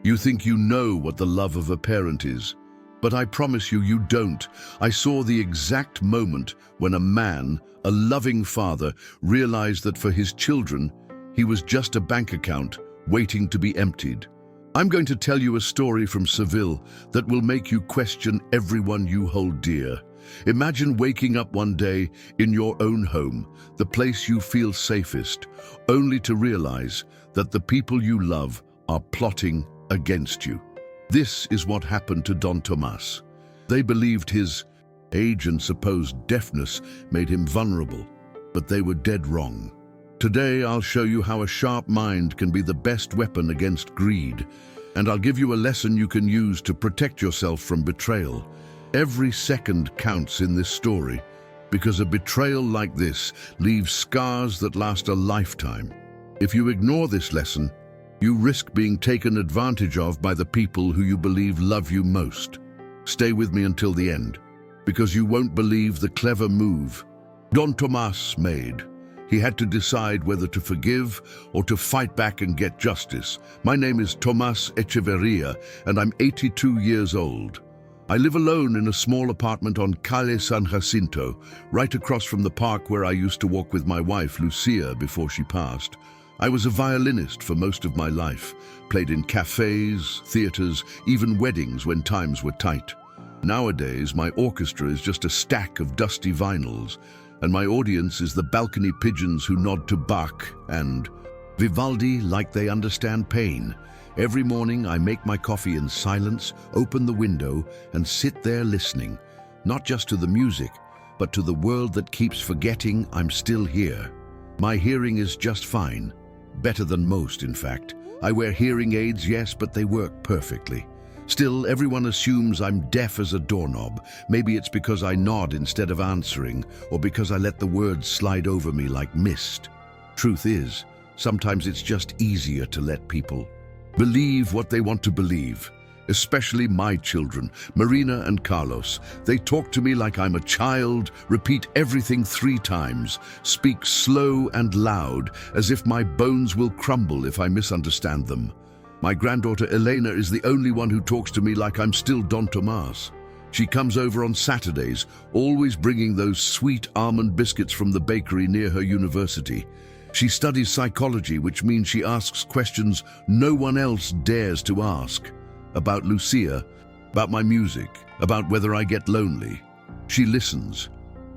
You think you know what the love of a parent is, but I promise you, you don't. I saw the exact moment when a man, a loving father, realized that for his children, he was just a bank account waiting to be emptied. I'm going to tell you a story from Seville that will make you question everyone you hold dear. Imagine waking up one day in your own home, the place you feel safest, only to realize that the people you love are plotting against you. This is what happened to Don Tomas. They believed his age and supposed deafness made him vulnerable, but they were dead wrong. Today I'll show you how a sharp mind can be the best weapon against greed, and I'll give you a lesson you can use to protect yourself from betrayal. Every second counts in this story, because a betrayal like this leaves scars that last a lifetime. If you ignore this lesson, you risk being taken advantage of by the people who you believe love you most. Stay with me until the end, because you won't believe the clever move Don Tomas made. He had to decide whether to forgive or to fight back and get justice. My name is Tomas Echeverria, and I'm 82 years old. I live alone in a small apartment on Calle San Jacinto, right across from the park where I used to walk with my wife, Lucia, before she passed. I was a violinist for most of my life, played in cafes, theaters, even weddings when times were tight. Nowadays, my orchestra is just a stack of dusty vinyls, and my audience is the balcony pigeons who nod to Bach and Vivaldi like they understand pain. Every morning I make my coffee in silence, open the window, and sit there listening, not just to the music, but to the world that keeps forgetting I'm still here. My hearing is just fine. Better than most, in fact. I wear hearing aids, yes, but they work perfectly. Still, everyone assumes I'm deaf as a doorknob. Maybe it's because I nod instead of answering, or because I let the words slide over me like mist. Truth is, sometimes it's just easier to let people believe what they want to believe. Especially my children, Marina and Carlos. They talk to me like I'm a child, repeat everything 3 times, speak slow and loud, as if my bones will crumble if I misunderstand them. My granddaughter Elena is the only one who talks to me like I'm still Don Tomas. She comes over on Saturdays, always bringing those sweet almond biscuits from the bakery near her university. She studies psychology, which means she asks questions no one else dares to ask. About Lucia, about my music, about whether I get lonely. She listens.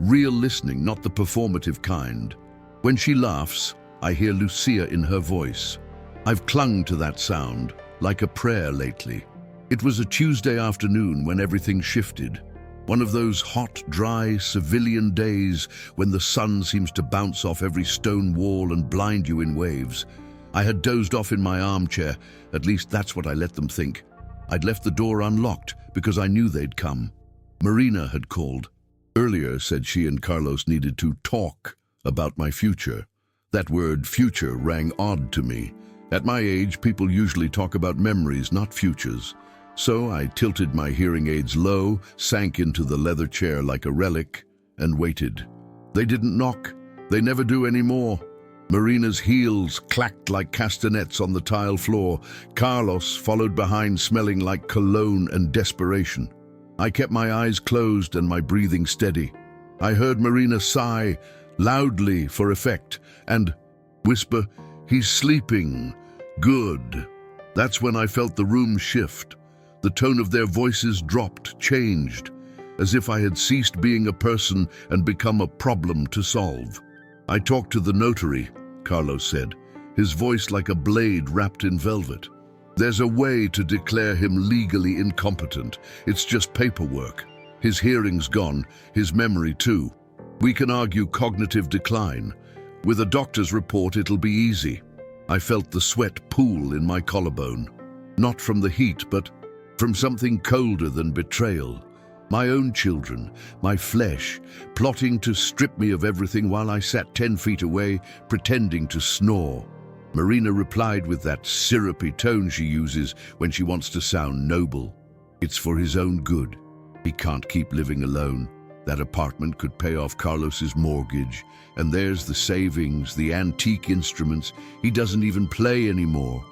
Real listening, not the performative kind. When she laughs, I hear Lucia in her voice. I've clung to that sound, like a prayer lately. It was a Tuesday afternoon when everything shifted. One of those hot, dry, civilian days when the sun seems to bounce off every stone wall and blind you in waves. I had dozed off in my armchair, at least that's what I let them think. I'd left the door unlocked because I knew they'd come. Marina had called. Earlier, said she and Carlos needed to talk about my future. That word future rang odd to me. At my age, people usually talk about memories, not futures. So I tilted my hearing aids low, sank into the leather chair like a relic, and waited. They didn't knock. They never do anymore. Marina's heels clacked like castanets on the tile floor. Carlos followed behind, smelling like cologne and desperation. I kept my eyes closed and my breathing steady. I heard Marina sigh, loudly for effect, and whisper, "He's sleeping. Good." That's when I felt the room shift. The tone of their voices dropped, changed, as if I had ceased being a person and become a problem to solve. I talked to the notary, Carlos said, his voice like a blade wrapped in velvet. There's a way to declare him legally incompetent. It's just paperwork. His hearing's gone, his memory too. We can argue cognitive decline. With a doctor's report, it'll be easy. I felt the sweat pool in my collarbone. Not from the heat, but from something colder than betrayal. My own children, my flesh, plotting to strip me of everything while I sat 10 feet away, pretending to snore. Marina replied with that syrupy tone she uses when she wants to sound noble. It's for his own good. He can't keep living alone. That apartment could pay off Carlos's mortgage, and there's the savings, the antique instruments. He doesn't even play anymore.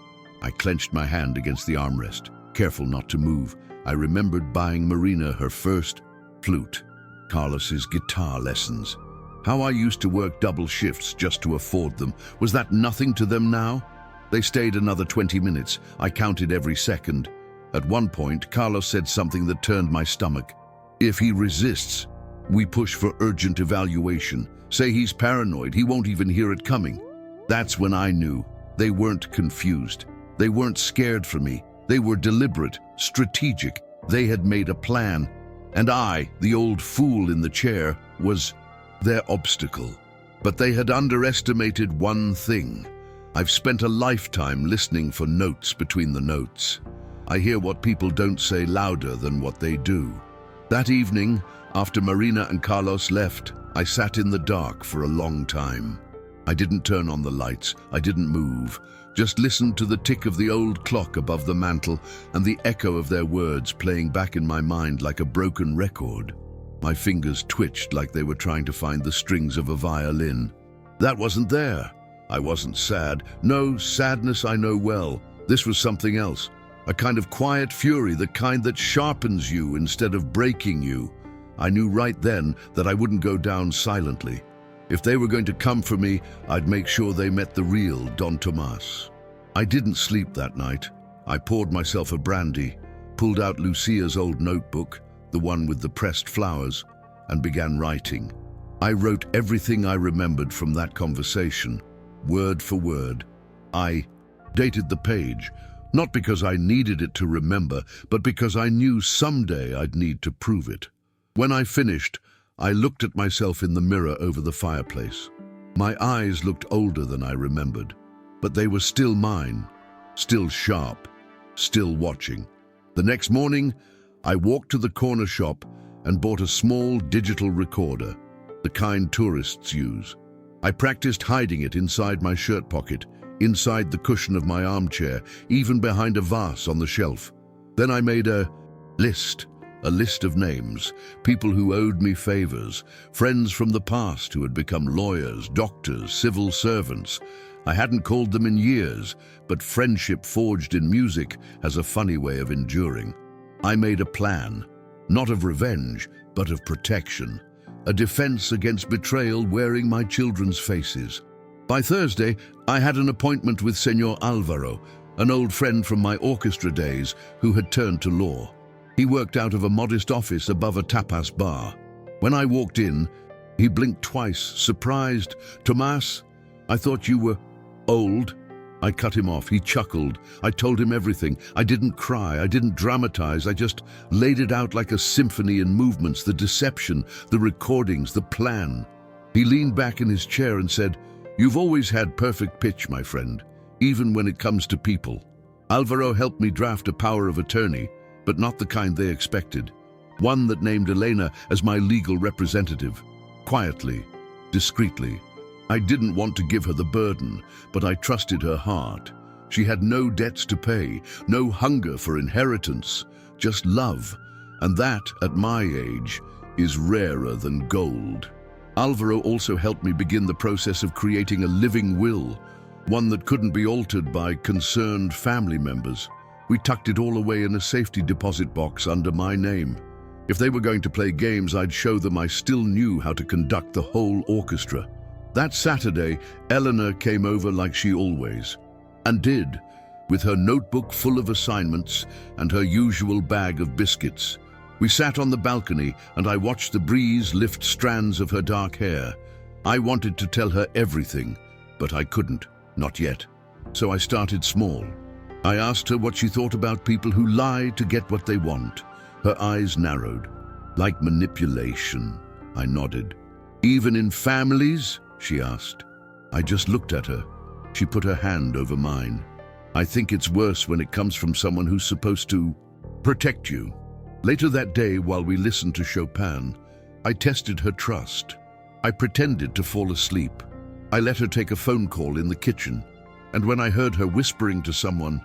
I clenched my hand against the armrest, careful not to move. I remembered buying Marina her first flute, Carlos's guitar lessons. How I used to work double shifts just to afford them. Was that nothing to them now? They stayed another 20 minutes. I counted every second. At one point, Carlos said something that turned my stomach. If he resists, we push for urgent evaluation. Say he's paranoid, he won't even hear it coming. That's when I knew. They weren't confused. They weren't scared for me. They were deliberate, strategic. They had made a plan. And I, the old fool in the chair, was their obstacle. But they had underestimated one thing. I've spent a lifetime listening for notes between the notes. I hear what people don't say louder than what they do. That evening, after Marina and Carlos left, I sat in the dark for a long time. I didn't turn on the lights, I didn't move, just listened to the tick of the old clock above the mantel and the echo of their words playing back in my mind like a broken record. My fingers twitched like they were trying to find the strings of a violin. That wasn't there. I wasn't sad. No, sadness I know well. This was something else. A kind of quiet fury, the kind that sharpens you instead of breaking you. I knew right then that I wouldn't go down silently. If they were going to come for me, I'd make sure they met the real Don Tomas. I didn't sleep that night. I poured myself a brandy, pulled out Lucia's old notebook, the one with the pressed flowers, and began writing. I wrote everything I remembered from that conversation, word for word. I dated the page, not because I needed it to remember, but because I knew someday I'd need to prove it. When I finished, I looked at myself in the mirror over the fireplace. My eyes looked older than I remembered, but they were still mine, still sharp, still watching. The next morning, I walked to the corner shop and bought a small digital recorder, the kind tourists use. I practiced hiding it inside my shirt pocket, inside the cushion of my armchair, even behind a vase on the shelf. Then I made a list of names, people who owed me favors, friends from the past who had become lawyers, doctors, civil servants. I hadn't called them in years, but friendship forged in music has a funny way of enduring. I made a plan, not of revenge, but of protection, a defense against betrayal wearing my children's faces. By Thursday, I had an appointment with Senor Alvaro, an old friend from my orchestra days who had turned to law. He worked out of a modest office above a tapas bar. When I walked in, he blinked twice, surprised. "Tomas, I thought you were old." I cut him off. He chuckled. I told him everything. I didn't cry. I didn't dramatize. I just laid it out like a symphony in movements, the deception, the recordings, the plan. He leaned back in his chair and said, "You've always had perfect pitch, my friend, even when it comes to people." Alvaro helped me draft a power of attorney, but not the kind they expected. One that named Elena as my legal representative. Quietly, discreetly. I didn't want to give her the burden, but I trusted her heart. She had no debts to pay, no hunger for inheritance, just love. And that, at my age, is rarer than gold. Alvaro also helped me begin the process of creating a living will, one that couldn't be altered by concerned family members. We tucked it all away in a safety deposit box under my name. If they were going to play games, I'd show them I still knew how to conduct the whole orchestra. That Saturday, Eleanor came over like she always, and did, with her notebook full of assignments and her usual bag of biscuits. We sat on the balcony, and I watched the breeze lift strands of her dark hair. I wanted to tell her everything, but I couldn't, not yet. So I started small. I asked her what she thought about people who lie to get what they want. Her eyes narrowed. "Like manipulation," I nodded. "Even in families?" she asked. I just looked at her. She put her hand over mine. "I think it's worse when it comes from someone who's supposed to protect you." Later that day, while we listened to Chopin, I tested her trust. I pretended to fall asleep. I let her take a phone call in the kitchen, and when I heard her whispering to someone,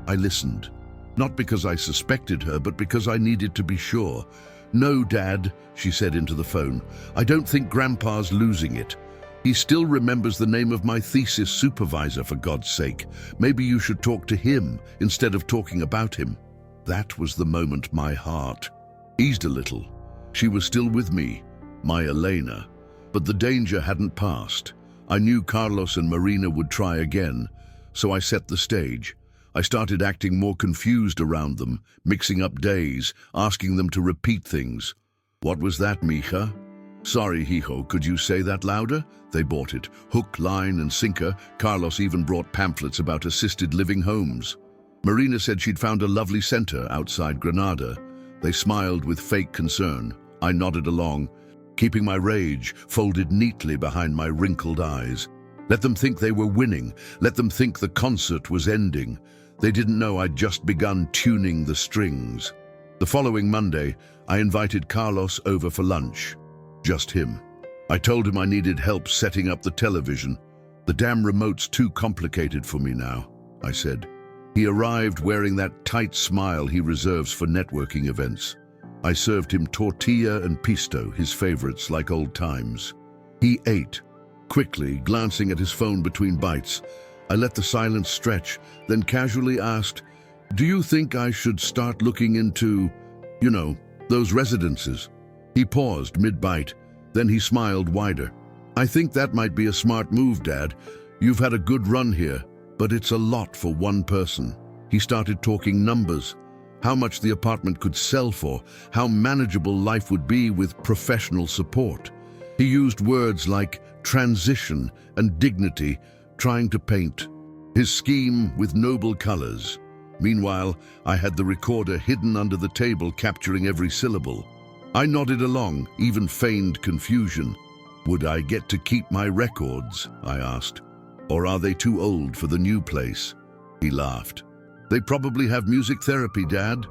I listened. Not because I suspected her, but because I needed to be sure. "No, Dad," she said into the phone. "I don't think Grandpa's losing it. He still remembers the name of my thesis supervisor, for God's sake. Maybe you should talk to him instead of talking about him. That was the moment my heart eased a little. She was still with me, my Elena, but the danger hadn't passed. I knew Carlos and Marina would try again, so I set the stage. I started acting more confused around them, mixing up days, asking them to repeat things. What was that, mija? Sorry, hijo, could you say that louder? They bought it. Hook, line, and sinker. Carlos even brought pamphlets about assisted living homes. Marina said she'd found a lovely center outside Granada. They smiled with fake concern. I nodded along, keeping my rage folded neatly behind my wrinkled eyes. Let them think they were winning. Let them think the concert was ending. They didn't know I'd just begun tuning the strings. The following Monday, I invited Carlos over for lunch. Just him. I told him I needed help setting up the television. The damn remote's too complicated for me now, I said. He arrived wearing that tight smile he reserves for networking events. I served him tortilla and pisto, his favorites like old times. He ate, quickly, glancing at his phone between bites. I let the silence stretch, then casually asked, "Do you think I should start looking into, those residences?" He paused mid-bite, then he smiled wider. "I think that might be a smart move, Dad. You've had a good run here, but it's a lot for one person." He started talking numbers, how much the apartment could sell for, how manageable life would be with professional support. He used words like transition and dignity, trying to paint his scheme with noble colors. Meanwhile, I had the recorder hidden under the table, capturing every syllable. I nodded along, even feigned confusion. Would I get to keep my records, I asked, or are they too old for the new place? He laughed. They probably have music therapy, Dad.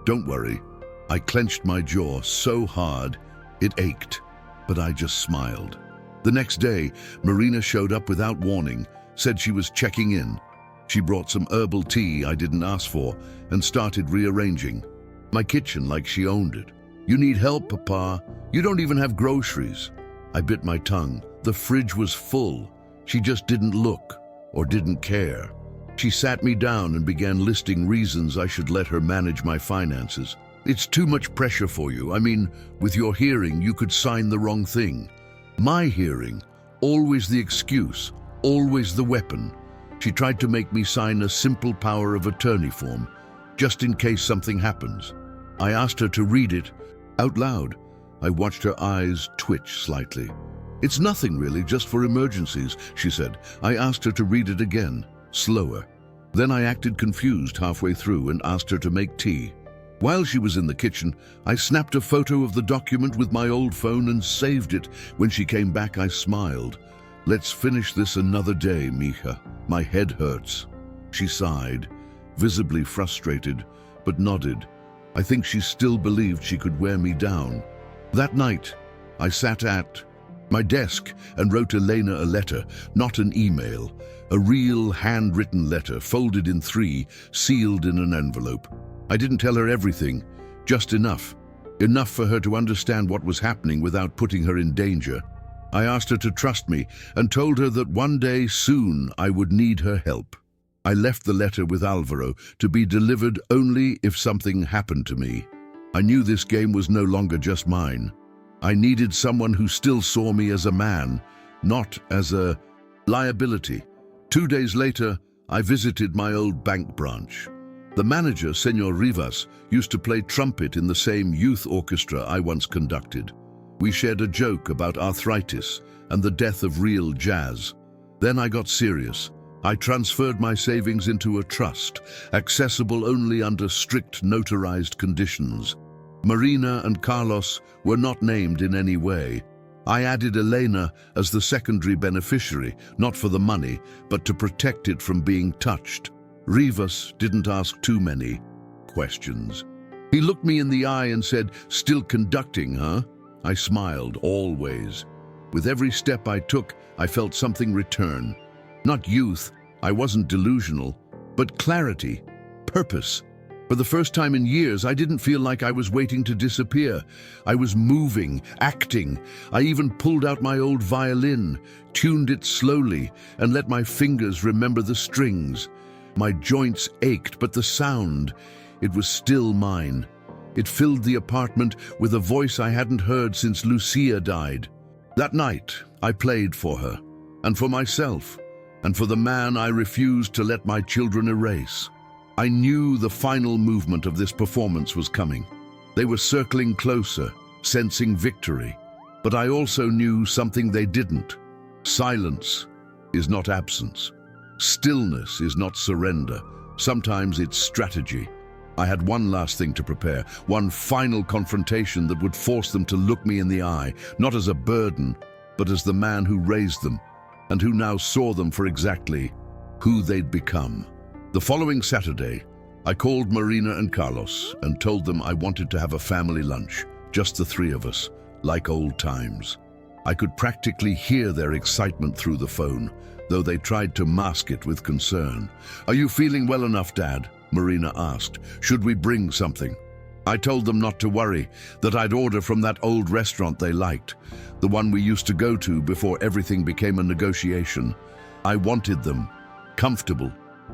Don't worry. I clenched my jaw so hard, it ached, but I just smiled. The next day, Marina showed up without warning, said she was checking in. She brought some herbal tea I didn't ask for and started rearranging my kitchen like she owned it. "You need help, Papa? You don't even have groceries." I bit my tongue. The fridge was full. She just didn't look or didn't care. She sat me down and began listing reasons I should let her manage my finances. "It's too much pressure for you. I mean, with your hearing, you could sign the wrong thing." My hearing, always the excuse, always the weapon. She tried to make me sign a simple power of attorney form, just in case something happens. I asked her to read it out loud. I watched her eyes twitch slightly. "It's nothing really, just for emergencies," she said. I asked her to read it again, slower. Then I acted confused halfway through and asked her to make tea. While she was in the kitchen, I snapped a photo of the document with my old phone and saved it. When she came back, I smiled. "Let's finish this another day, mija. My head hurts." She sighed, visibly frustrated, but nodded. I think she still believed she could wear me down. That night, I sat at my desk and wrote Elena a letter, not an email, a real handwritten letter, folded in 3, sealed in an envelope. I didn't tell her everything, just enough. Enough for her to understand what was happening without putting her in danger. I asked her to trust me and told her that one day soon I would need her help. I left the letter with Alvaro to be delivered only if something happened to me. I knew this game was no longer just mine. I needed someone who still saw me as a man, not as a liability. 2 days later, I visited my old bank branch. The manager, Senor Rivas, used to play trumpet in the same youth orchestra I once conducted. We shared a joke about arthritis and the death of real jazz. Then I got serious. I transferred my savings into a trust, accessible only under strict notarized conditions. Marina and Carlos were not named in any way. I added Elena as the secondary beneficiary, not for the money, but to protect it from being touched. Rivas didn't ask too many questions. He looked me in the eye and said, "Still conducting, huh?" I smiled, always. With every step I took, I felt something return. Not youth, I wasn't delusional, but clarity, purpose. For the first time in years, I didn't feel like I was waiting to disappear. I was moving, acting. I even pulled out my old violin, tuned it slowly, and let my fingers remember the strings. My joints ached, but the sound, it was still mine. It filled the apartment with a voice I hadn't heard since Lucia died. That night, I played for her, and for myself, and for the man I refused to let my children erase. I knew the final movement of this performance was coming. They were circling closer, sensing victory. But I also knew something they didn't. Silence is not absence. Stillness is not surrender. Sometimes it's strategy. I had one last thing to prepare, one final confrontation that would force them to look me in the eye, not as a burden, but as the man who raised them, and who now saw them for exactly who they'd become. The following Saturday, I called Marina and Carlos and told them I wanted to have a family lunch, just the three of us, like old times. I could practically hear their excitement through the phone, though they tried to mask it with concern. "Are you feeling well enough, Dad?" Marina asked. "Should we bring something?" I told them not to worry, that I'd order from that old restaurant they liked, the one we used to go to before everything became a negotiation. I wanted them comfortable,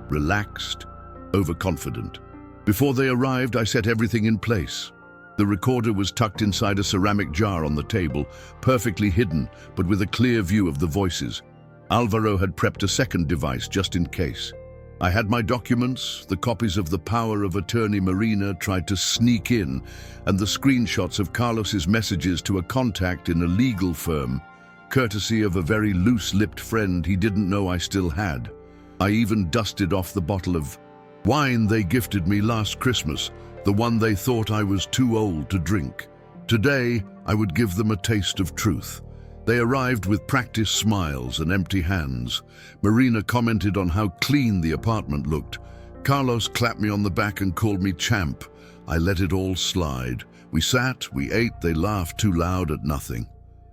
relaxed, overconfident. Before they arrived, I set everything in place. The recorder was tucked inside a ceramic jar on the table, perfectly hidden, but with a clear view of the voices. Alvaro had prepped a second device just in case. I had my documents, the copies of the power of attorney Marina tried to sneak in, and the screenshots of Carlos's messages to a contact in a legal firm, courtesy of a very loose-lipped friend he didn't know I still had. I even dusted off the bottle of wine they gifted me last Christmas, the one they thought I was too old to drink. Today, I would give them a taste of truth. They arrived with practiced smiles and empty hands. Marina commented on how clean the apartment looked. Carlos clapped me on the back and called me champ. I let it all slide. We sat, we ate, they laughed too loud at nothing.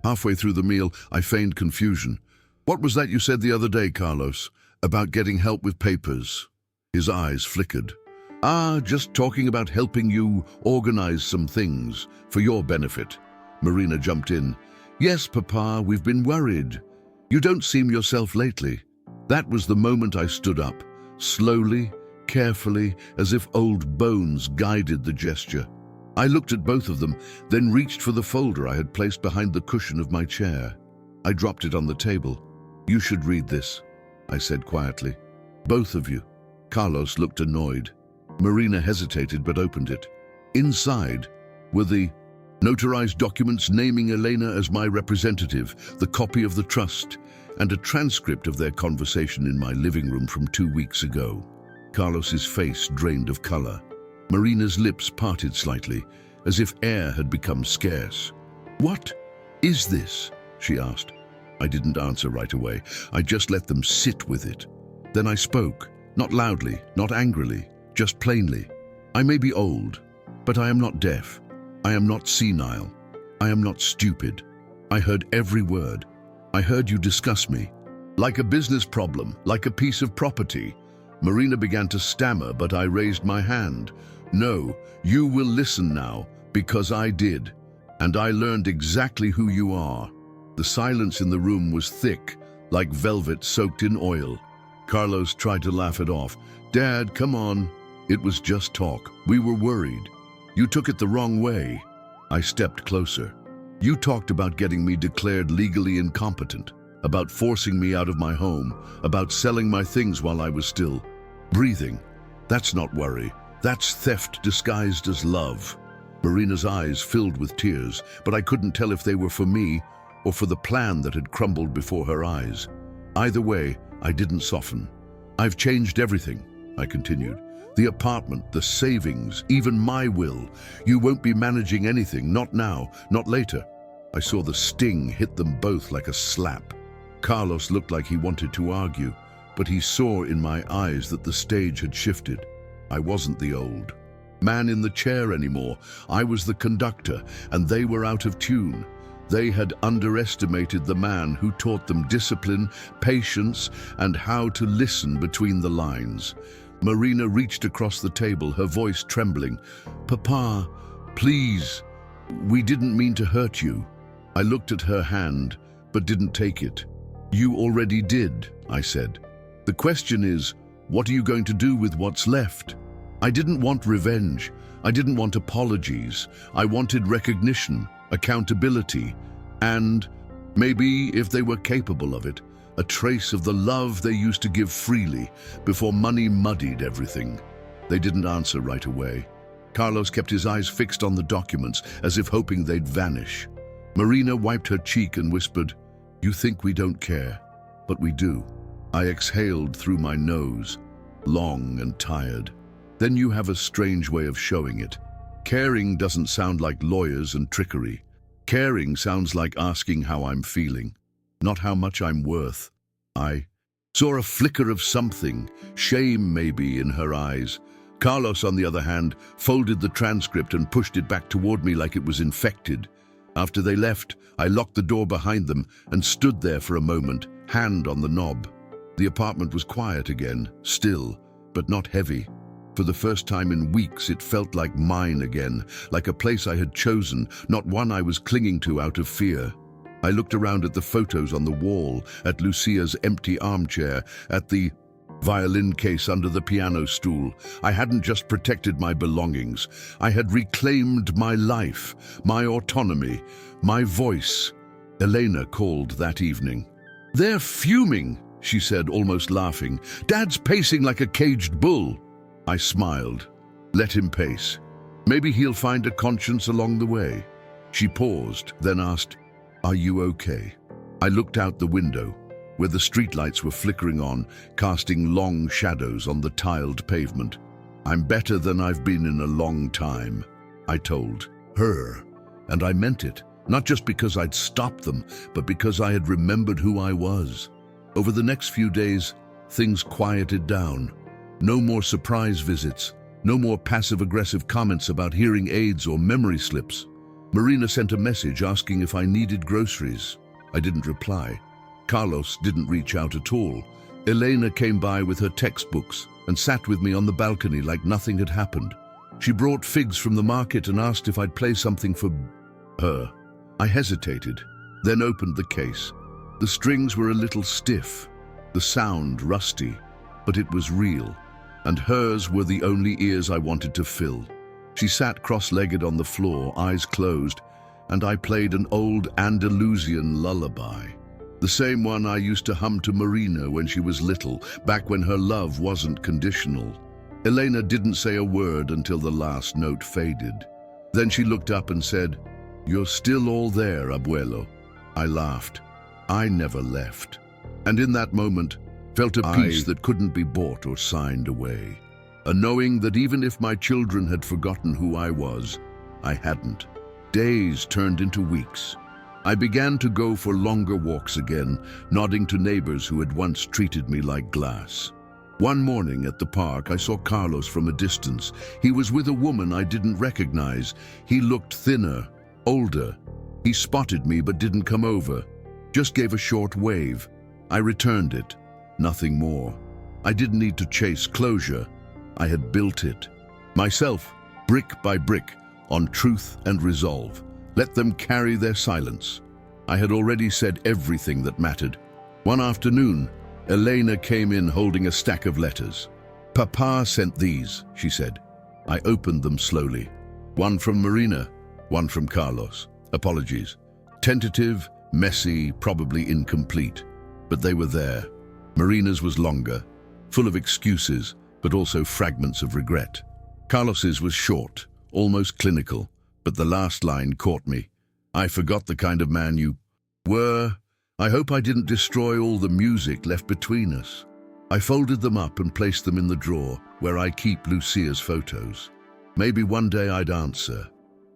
Halfway through the meal, I feigned confusion. "What was that you said the other day, Carlos, about getting help with papers?" His eyes flickered. Just talking about helping you organize some things for your benefit." Marina jumped in. "Yes, Papa, we've been worried. You don't seem yourself lately." That was the moment I stood up, slowly, carefully, as if old bones guided the gesture. I looked at both of them, then reached for the folder I had placed behind the cushion of my chair. I dropped it on the table. "You should read this," I said quietly. "Both of you." Carlos looked annoyed. Marina hesitated but opened it. Inside were the notarized documents naming Elena as my representative, the copy of the trust, and a transcript of their conversation in my living room from 2 weeks ago. Carlos's face drained of color. Marina's lips parted slightly, as if air had become scarce. "What is this?" she asked. I didn't answer right away. I just let them sit with it. Then I spoke, not loudly, not angrily, just plainly. "I may be old, but I am not deaf. I am not senile. I am not stupid. I heard every word. I heard you discuss me. Like a business problem, like a piece of property." Marina began to stammer, but I raised my hand. "No, you will listen now, because I did. And I learned exactly who you are." The silence in the room was thick, like velvet soaked in oil. Carlos tried to laugh it off. "Dad, come on. It was just talk. We were worried. You took it the wrong way." I stepped closer. "You talked about getting me declared legally incompetent, about forcing me out of my home, about selling my things while I was still breathing. That's not worry. That's theft disguised as love." Marina's eyes filled with tears, but I couldn't tell if they were for me or for the plan that had crumbled before her eyes. Either way, I didn't soften. "I've changed everything," I continued. "The apartment, the savings, even my will. You won't be managing anything, not now, not later." I saw the sting hit them both like a slap. Carlos looked like he wanted to argue, but he saw in my eyes that the stage had shifted. I wasn't the old man in the chair anymore. I was the conductor, and they were out of tune. They had underestimated the man who taught them discipline, patience, and how to listen between the lines. Marina reached across the table, her voice trembling. "Papa, please, we didn't mean to hurt you." I looked at her hand, but didn't take it. "You already did," I said. "The question is, what are you going to do with what's left?" I didn't want revenge. I didn't want apologies. I wanted recognition, accountability, and, maybe if they were capable of it, a trace of the love they used to give freely before money muddied everything. They didn't answer right away. Carlos kept his eyes fixed on the documents, as if hoping they'd vanish. Marina wiped her cheek and whispered, "You think we don't care, but we do." I exhaled through my nose, long and tired. "Then you have a strange way of showing it. Caring doesn't sound like lawyers and trickery. Caring sounds like asking how I'm feeling, not how much I'm worth." I saw a flicker of something, shame maybe, in her eyes. Carlos, on the other hand, folded the transcript and pushed it back toward me like it was infected. After they left, I locked the door behind them and stood there for a moment, hand on the knob. The apartment was quiet again, still, but not heavy. For the first time in weeks, it felt like mine again, like a place I had chosen, not one I was clinging to out of fear. I looked around at the photos on the wall, at Lucia's empty armchair, at the violin case under the piano stool. I hadn't just protected my belongings. I had reclaimed my life, my autonomy, my voice. Elena called that evening. "They're fuming," she said, almost laughing. "Dad's pacing like a caged bull." I smiled. Let him pace. Maybe he'll find a conscience along the way. She paused, then asked, "Are you okay?" I looked out the window, where the streetlights were flickering on, casting long shadows on the tiled pavement. "I'm better than I've been in a long time," I told her. And I meant it, not just because I'd stopped them, but because I had remembered who I was. Over the next few days, things quieted down. No more surprise visits, no more passive-aggressive comments about hearing aids or memory slips. Marina sent a message asking if I needed groceries. I didn't reply. Carlos didn't reach out at all. Elena came by with her textbooks and sat with me on the balcony like nothing had happened. She brought figs from the market and asked if I'd play something for her. I hesitated, then opened the case. The strings were a little stiff, the sound rusty, but it was real, and hers were the only ears I wanted to fill. She sat cross-legged on the floor, eyes closed, and I played an old Andalusian lullaby. The same one I used to hum to Marina when she was little, back when her love wasn't conditional. Elena didn't say a word until the last note faded. Then she looked up and said, "You're still all there, abuelo." I laughed. I never left. And in that moment, felt a peace that couldn't be bought or signed away. A knowing that even if my children had forgotten who I was, I hadn't. Days turned into weeks. I began to go for longer walks again, nodding to neighbors who had once treated me like glass. One morning at the park, I saw Carlos from a distance. He was with a woman I didn't recognize. He looked thinner, older. He spotted me but didn't come over, just gave a short wave. I returned it. Nothing more. I didn't need to chase closure. I had built it. Myself, brick by brick, on truth and resolve. Let them carry their silence. I had already said everything that mattered. One afternoon, Elena came in holding a stack of letters. "Papa sent these," she said. I opened them slowly. One from Marina, one from Carlos. Apologies. Tentative, messy, probably incomplete. But they were there. Marina's was longer, full of excuses, but also fragments of regret. Carlos's was short, almost clinical, but the last line caught me. "I forgot the kind of man you were. I hope I didn't destroy all the music left between us." I folded them up and placed them in the drawer where I keep Lucia's photos. Maybe one day I'd answer,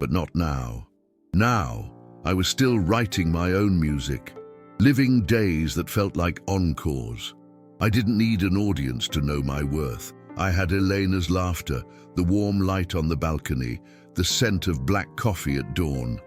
but not now. Now, I was still writing my own music, living days that felt like encores. I didn't need an audience to know my worth. I had Elena's laughter, the warm light on the balcony, the scent of black coffee at dawn.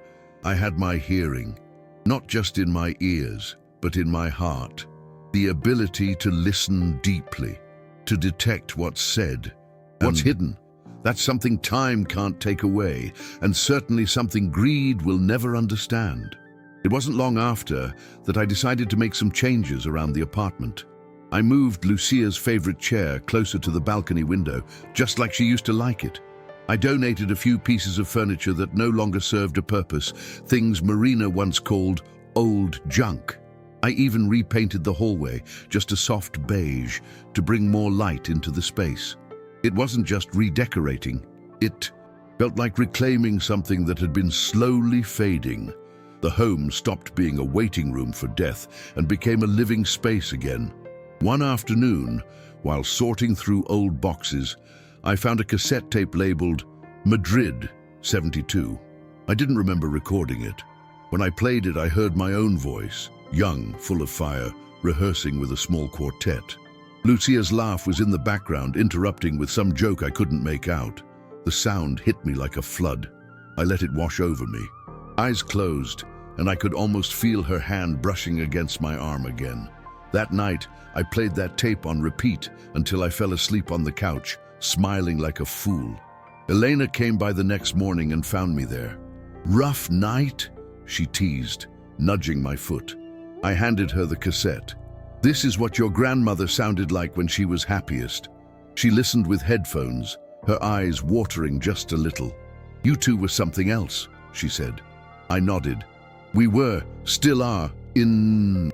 I had my hearing, not just in my ears, but in my heart. The ability to listen deeply. to detect what's said, what's hidden. That's something time can't take away, and certainly something greed will never understand. It wasn't long after that I decided to make some changes around the apartment. I moved Lucia's favorite chair closer to the balcony window, just like she used to like it. I donated a few pieces of furniture that no longer served a purpose, things Marina once called old junk. I even repainted the hallway, just a soft beige, to bring more light into the space. It wasn't just redecorating, it felt like reclaiming something that had been slowly fading. The home stopped being a waiting room for death and became a living space again. One afternoon, while sorting through old boxes, I found a cassette tape labeled Madrid 72. I didn't remember recording it. When I played it, I heard my own voice, young, full of fire, rehearsing with a small quartet. Lucia's laugh was in the background, interrupting with some joke I couldn't make out. The sound hit me like a flood. I let it wash over me. Eyes closed, and I could almost feel her hand brushing against my arm again. That night, I played that tape on repeat until I fell asleep on the couch, smiling like a fool. Elena came by the next morning and found me there. "Rough night?" she teased, nudging my foot. I handed her the cassette. "This is what your grandmother sounded like when she was happiest." She listened with headphones, her eyes watering just a little. "You two were something else," she said. I nodded. "We were, still are, in...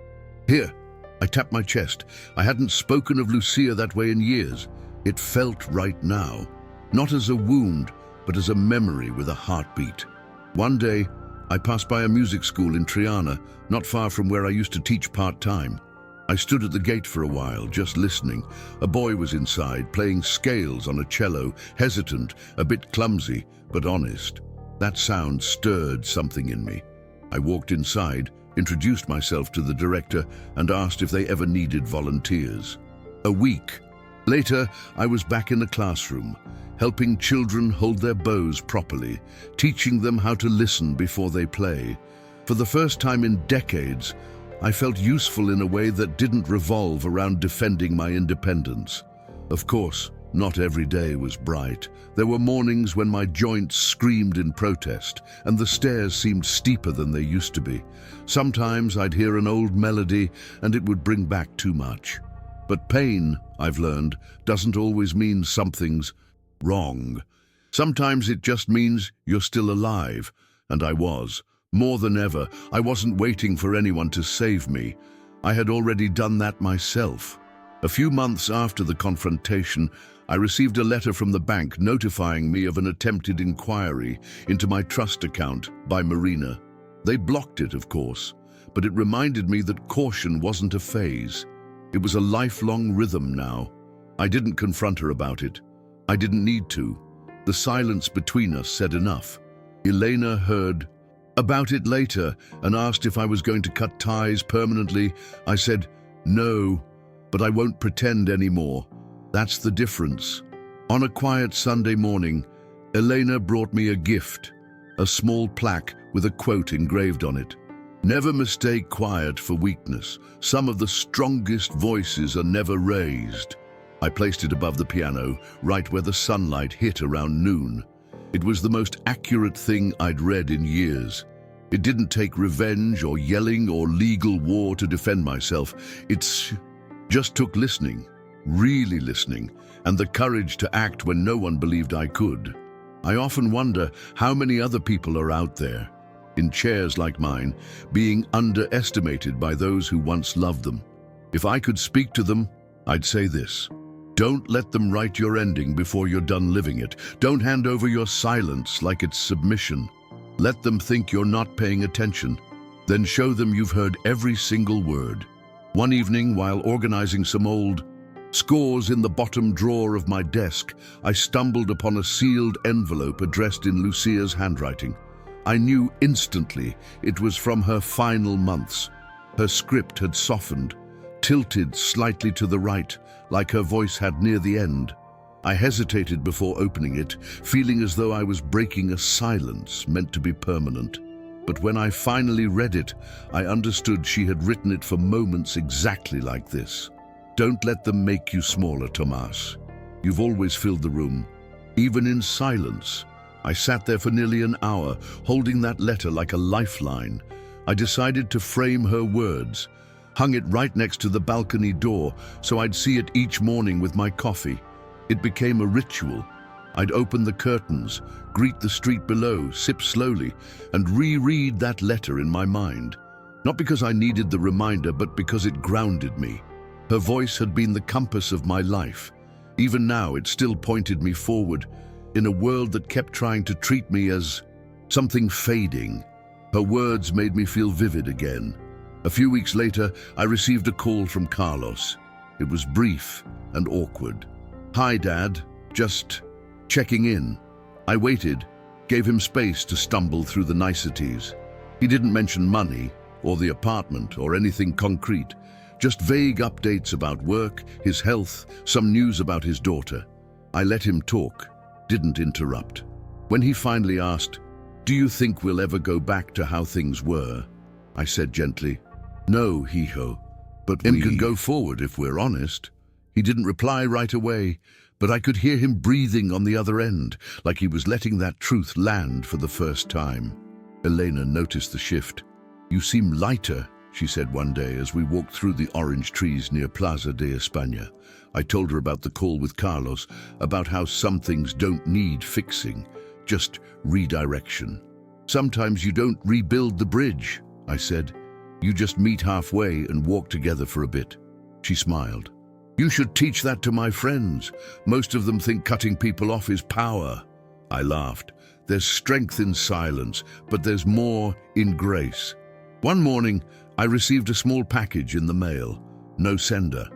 Here." I tapped my chest. I hadn't spoken of Lucia that way in years. It felt right now. Not as a wound, but as a memory with a heartbeat. One day, I passed by a music school in Triana, not far from where I used to teach part-time. I stood at the gate for a while, just listening. A boy was inside, playing scales on a cello, hesitant, a bit clumsy, but honest. That sound stirred something in me. I walked inside, introduced myself to the director, and asked if they ever needed volunteers. A week later, I was back in the classroom, helping children hold their bows properly, teaching them how to listen before they play. For the first time in decades, I felt useful in a way that didn't revolve around defending my independence. Of course, not every day was bright. There were mornings when my joints screamed in protest, and the stairs seemed steeper than they used to be. Sometimes I'd hear an old melody, and it would bring back too much. But pain, I've learned, doesn't always mean something's wrong. Sometimes it just means you're still alive, and I was. More than ever, I wasn't waiting for anyone to save me. I had already done that myself. A few months after the confrontation, I received a letter from the bank notifying me of an attempted inquiry into my trust account by Marina. They blocked it, of course, but it reminded me that caution wasn't a phase. It was a lifelong rhythm now. I didn't confront her about it. I didn't need to. The silence between us said enough. Elena heard about it later and asked if I was going to cut ties permanently. I said, no, but I won't pretend anymore. That's the difference. On a quiet Sunday morning, Elena brought me a gift, a small plaque with a quote engraved on it. "Never mistake quiet for weakness. Some of the strongest voices are never raised." I placed it above the piano, right where the sunlight hit around noon. It was the most accurate thing I'd read in years. It didn't take revenge or yelling or legal war to defend myself. It just took listening, really listening, and the courage to act when no one believed I could. I often wonder how many other people are out there, in chairs like mine, being underestimated by those who once loved them. If I could speak to them, I'd say this: don't let them write your ending before you're done living it. Don't hand over your silence like it's submission. Let them think you're not paying attention. Then show them you've heard every single word. One evening, while organizing some old scores in the bottom drawer of my desk, I stumbled upon a sealed envelope addressed in Lucia's handwriting. I knew instantly it was from her final months. Her script had softened, tilted slightly to the right, like her voice had near the end. I hesitated before opening it, feeling as though I was breaking a silence meant to be permanent. But when I finally read it, I understood she had written it for moments exactly like this. Don't let them make you smaller, Tomas. You've always filled the room, even in silence. I sat there for nearly an hour, holding that letter like a lifeline. I decided to frame her words, hung it right next to the balcony door so I'd see it each morning with my coffee. It became a ritual. I'd open the curtains, greet the street below, sip slowly, and reread that letter in my mind. Not because I needed the reminder, but because it grounded me. Her voice had been the compass of my life. Even now, it still pointed me forward, in a world that kept trying to treat me as something fading. Her words made me feel vivid again. A few weeks later, I received a call from Carlos. It was brief and awkward. "Hi, Dad. Just checking in." I waited, gave him space to stumble through the niceties. He didn't mention money, or the apartment, or anything concrete. Just vague updates about work, his health, some news about his daughter. I let him talk, didn't interrupt. When he finally asked, "Do you think we'll ever go back to how things were?" I said gently, "No, Hijo, but we can go forward if we're honest." He didn't reply right away, but I could hear him breathing on the other end, like he was letting that truth land for the first time. Elena noticed the shift. "You seem lighter," she said one day as we walked through the orange trees near Plaza de España. I told her about the call with Carlos, about how some things don't need fixing, just redirection. "Sometimes you don't rebuild the bridge," I said. "You just meet halfway and walk together for a bit." She smiled. "You should teach that to my friends. Most of them think cutting people off is power." I laughed. "There's strength in silence, but there's more in grace." One morning, I received a small package in the mail. No sender.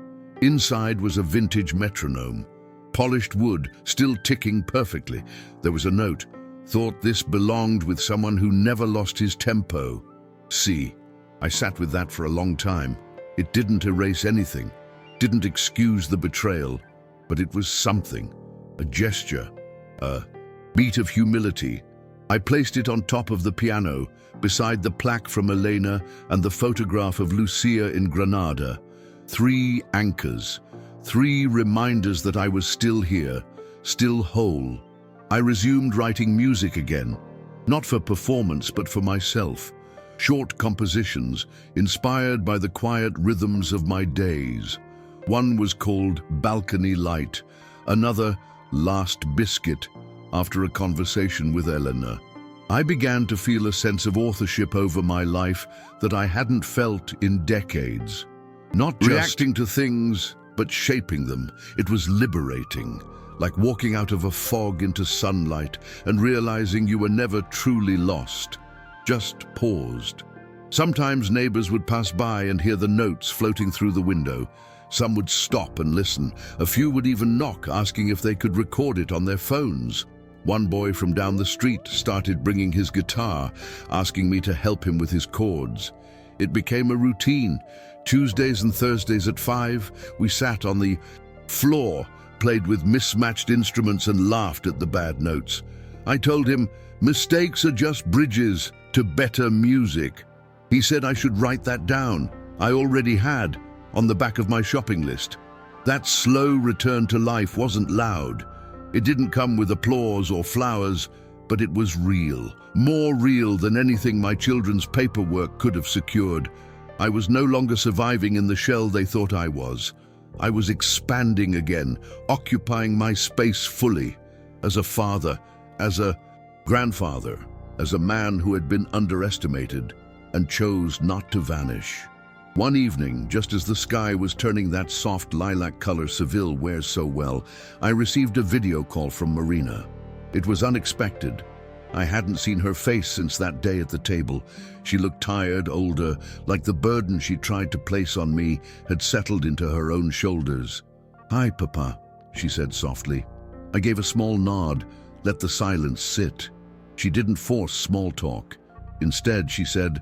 Inside was a vintage metronome. Polished wood, still ticking perfectly. There was a note. "Thought this belonged with someone who never lost his tempo. See." I sat with that for a long time. It didn't erase anything, didn't excuse the betrayal, but it was something, a gesture, a beat of humility. I placed it on top of the piano, beside the plaque from Elena and the photograph of Lucia in Granada. 3 anchors, 3 reminders that I was still here, still whole. I resumed writing music again, not for performance but for myself. Short compositions, inspired by the quiet rhythms of my days. One was called Balcony Light, another Last Biscuit, after a conversation with Elena. I began to feel a sense of authorship over my life that I hadn't felt in decades. Not just reacting to things, but shaping them. It was liberating, like walking out of a fog into sunlight and realizing you were never truly lost, just paused. Sometimes neighbors would pass by and hear the notes floating through the window. Some would stop and listen. A few would even knock, asking if they could record it on their phones. One boy from down the street started bringing his guitar, asking me to help him with his chords. It became a routine. Tuesdays and Thursdays at 5, we sat on the floor, played with mismatched instruments and laughed at the bad notes. I told him, mistakes are just bridges to better music. He said I should write that down. I already had, on the back of my shopping list. That slow return to life wasn't loud. It didn't come with applause or flowers, but it was real. More real than anything my children's paperwork could have secured. I was no longer surviving in the shell they thought I was. I was expanding again, occupying my space fully, as a father, as a grandfather, as a man who had been underestimated and chose not to vanish. One evening, just as the sky was turning that soft lilac color Seville wears so well, I received a video call from Marina. It was unexpected. I hadn't seen her face since that day at the table. She looked tired, older, like the burden she tried to place on me had settled into her own shoulders. "Hi, Papa," she said softly. I gave a small nod, let the silence sit. She didn't force small talk. Instead, she said,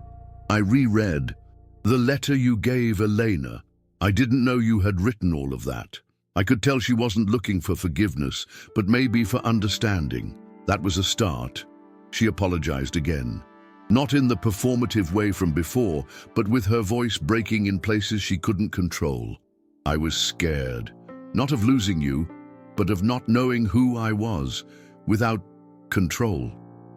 "I reread the letter you gave Elena. I didn't know you had written all of that." I could tell she wasn't looking for forgiveness, but maybe for understanding. That was a start. She apologized again. Not in the performative way from before, but with her voice breaking in places she couldn't control. I was scared, not of losing you, but of not knowing who I was, without control.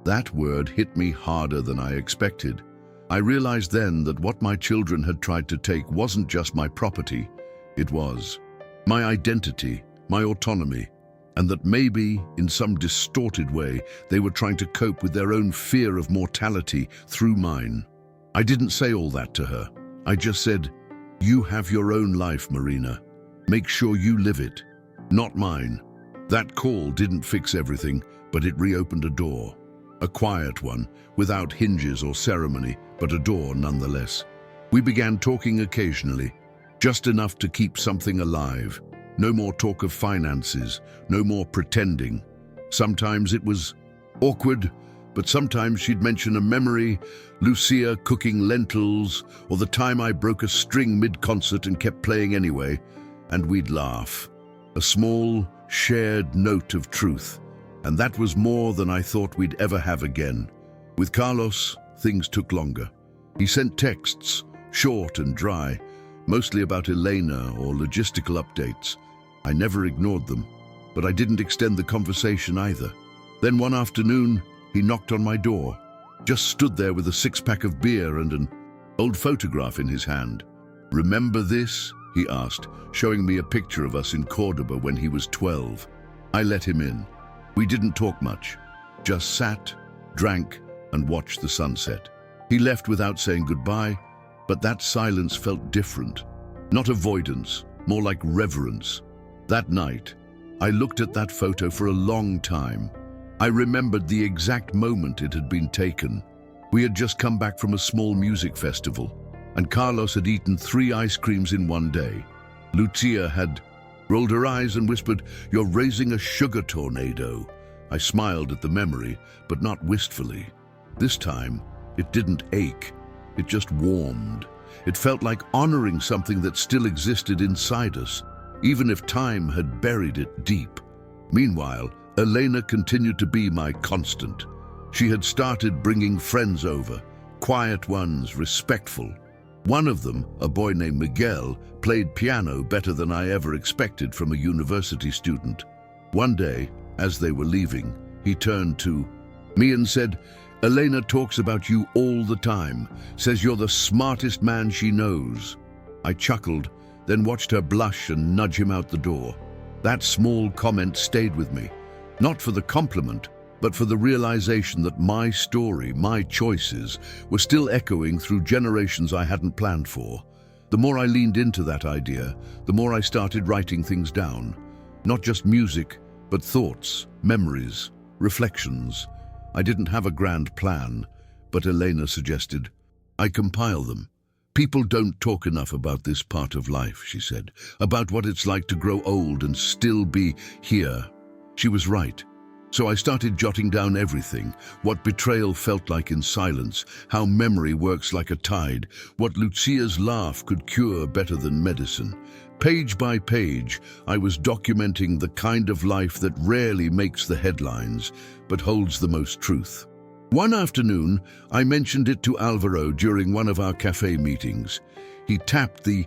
That word hit me harder than I expected. I realized then that what my children had tried to take wasn't just my property, it was my identity, my autonomy, and that maybe, in some distorted way, they were trying to cope with their own fear of mortality through mine. I didn't say all that to her. I just said, "You have your own life, Marina. Make sure you live it, not mine." That call didn't fix everything, but it reopened a door. A quiet one, without hinges or ceremony, but a door nonetheless. We began talking occasionally, just enough to keep something alive. No more talk of finances, no more pretending. Sometimes it was awkward, but sometimes she'd mention a memory, Lucia cooking lentils, or the time I broke a string mid-concert and kept playing anyway, and we'd laugh. A small, shared note of truth, and that was more than I thought we'd ever have again. With Carlos, things took longer. He sent texts, short and dry, mostly about Elena or logistical updates. I never ignored them, but I didn't extend the conversation either. Then one afternoon, he knocked on my door, just stood there with a six-pack of beer and an old photograph in his hand. "Remember this?" he asked, showing me a picture of us in Cordoba when he was 12. I let him in. We didn't talk much, just sat, drank, and watched the sunset. He left without saying goodbye, but that silence felt different. Not avoidance, more like reverence. That night, I looked at that photo for a long time. I remembered the exact moment it had been taken. We had just come back from a small music festival, and Carlos had eaten 3 ice creams in one day. Lucia had rolled her eyes and whispered, "You're raising a sugar tornado." I smiled at the memory, but not wistfully. This time, it didn't ache. It just warmed. It felt like honoring something that still existed inside us, even if time had buried it deep. Meanwhile, Elena continued to be my constant. She had started bringing friends over, quiet ones, respectful. One of them, a boy named Miguel, played piano better than I ever expected from a university student. One day, as they were leaving, he turned to me and said, "Elena talks about you all the time, says you're the smartest man she knows." I chuckled, then watched her blush and nudge him out the door. That small comment stayed with me, not for the compliment, but for the realization that my story, my choices, were still echoing through generations I hadn't planned for. The more I leaned into that idea, the more I started writing things down. Not just music, but thoughts, memories, reflections. I didn't have a grand plan, but Elena suggested I compile them. "People don't talk enough about this part of life," she said, "about what it's like to grow old and still be here." She was right. So I started jotting down everything, what betrayal felt like in silence, how memory works like a tide, what Lucia's laugh could cure better than medicine. Page by page, I was documenting the kind of life that rarely makes the headlines, but holds the most truth. One afternoon, I mentioned it to Alvaro during one of our cafe meetings. He tapped the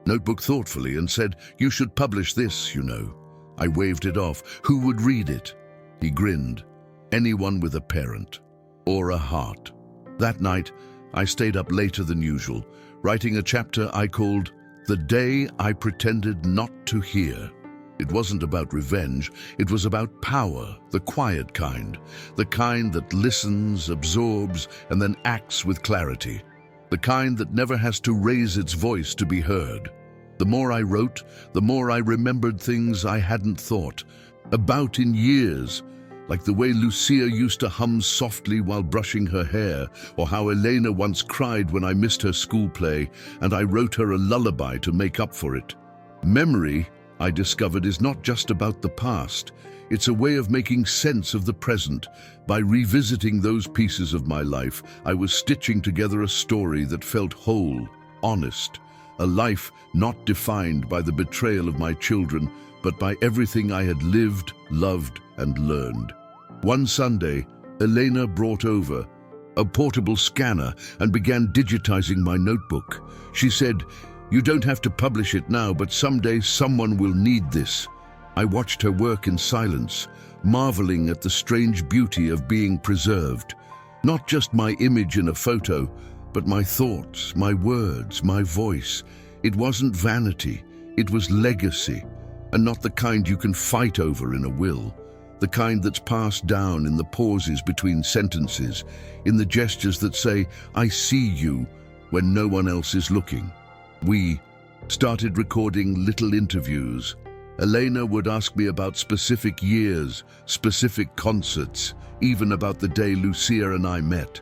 notebook thoughtfully and said, "You should publish this, you know." I waved it off. Who would read it? He grinned. Anyone with a parent. Or a heart. That night, I stayed up later than usual, writing a chapter I called "The Day I Pretended Not to Hear." It wasn't about revenge, it was about power, the quiet kind, the kind that listens, absorbs, and then acts with clarity, the kind that never has to raise its voice to be heard. The more I wrote, the more I remembered things I hadn't thought about in years, like the way Lucia used to hum softly while brushing her hair, or how Elena once cried when I missed her school play, and I wrote her a lullaby to make up for it. Memory, I discovered, is not just about the past. It's a way of making sense of the present. By revisiting those pieces of my life, I was stitching together a story that felt whole, honest, a life not defined by the betrayal of my children, but by everything I had lived, loved, and learned. One Sunday, Elena brought over a portable scanner and began digitizing my notebook. She said, You don't have to publish it now, but someday someone will need this. I watched her work in silence, marveling at the strange beauty of being preserved. Not just my image in a photo, but my thoughts, my words, my voice. It wasn't vanity, it was legacy, and not the kind you can fight over in a will. The kind that's passed down in the pauses between sentences, in the gestures that say, "I see you," when no one else is looking. We started recording little interviews. Elena would ask me about specific years, specific concerts, even about the day Lucia and I met.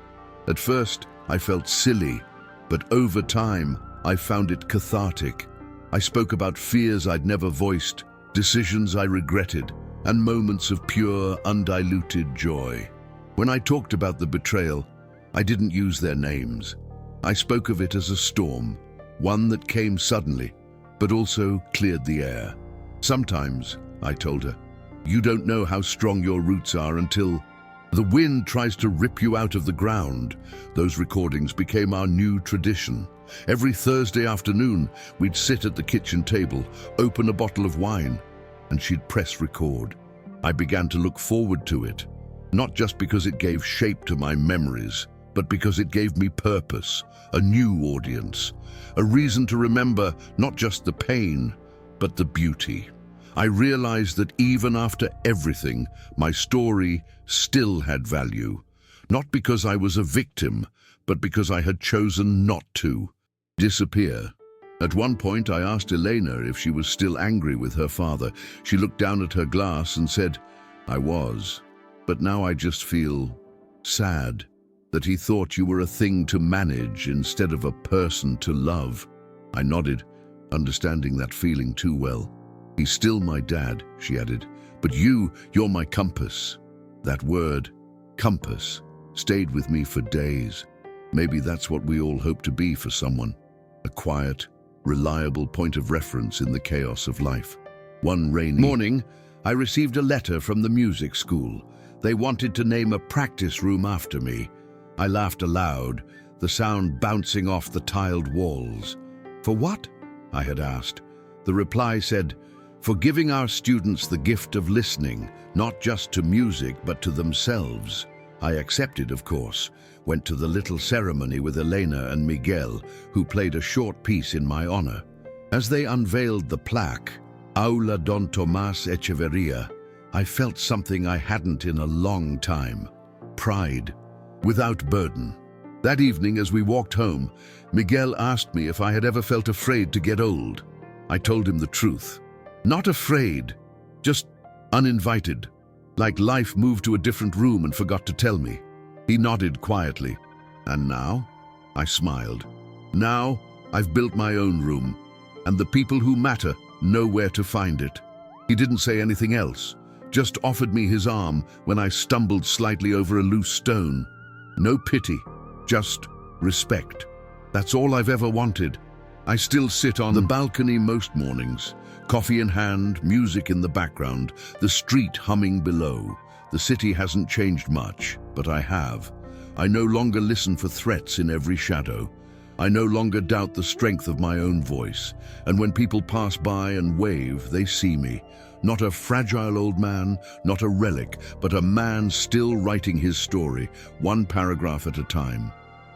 At first, I felt silly, but over time, I found it cathartic. I spoke about fears I'd never voiced, decisions I regretted, and moments of pure, undiluted joy. When I talked about the betrayal, I didn't use their names. I spoke of it as a storm, one that came suddenly, but also cleared the air. Sometimes, I told her, you don't know how strong your roots are until the wind tries to rip you out of the ground. Those recordings became our new tradition. Every Thursday afternoon, we'd sit at the kitchen table, open a bottle of wine, and she'd press record. I began to look forward to it, not just because it gave shape to my memories, but because it gave me purpose, a new audience, a reason to remember not just the pain, but the beauty. I realized that even after everything, my story still had value, not because I was a victim, but because I had chosen not to disappear. At one point, I asked Elena if she was still angry with her father. She looked down at her glass and said, "I was, but now I just feel sad that he thought you were a thing to manage instead of a person to love." I nodded, understanding that feeling too well. "He's still my dad," she added, "but you're my compass." That word, compass, stayed with me for days. Maybe that's what we all hope to be for someone, a quiet, reliable point of reference in the chaos of life. One rainy morning, I received a letter from the music school. They wanted to name a practice room after me. I laughed aloud, the sound bouncing off the tiled walls. "For what?" I had asked. The reply said, "For giving our students the gift of listening, not just to music, but to themselves." I accepted, of course, went to the little ceremony with Elena and Miguel, who played a short piece in my honor. As they unveiled the plaque, Aula Don Tomás Echeverría, I felt something I hadn't in a long time. Pride, without burden. That evening, as we walked home, Miguel asked me if I had ever felt afraid to get old. I told him the truth. Not afraid, just uninvited, like life moved to a different room and forgot to tell me. He nodded quietly. "And now?" I smiled. "Now, I've built my own room, and the people who matter know where to find it." He didn't say anything else, just offered me his arm when I stumbled slightly over a loose stone. No pity, just respect. That's all I've ever wanted. I still sit on the balcony most mornings, coffee in hand, music in the background, the street humming below. The city hasn't changed much, but I have. I no longer listen for threats in every shadow. I no longer doubt the strength of my own voice. And when people pass by and wave, they see me. Not a fragile old man, not a relic, but a man still writing his story, one paragraph at a time.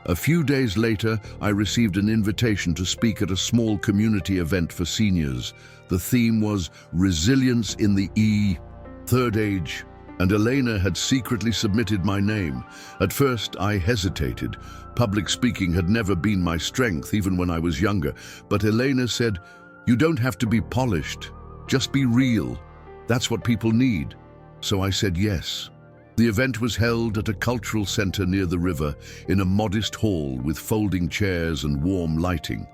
A few days later, I received an invitation to speak at a small community event for seniors. The theme was Resilience in the Third Age, and Elena had secretly submitted my name. At first, I hesitated. Public speaking had never been my strength, even when I was younger. But Elena said, "You don't have to be polished. Just be real. That's what people need." So I said yes. The event was held at a cultural center near the river, in a modest hall with folding chairs and warm lighting.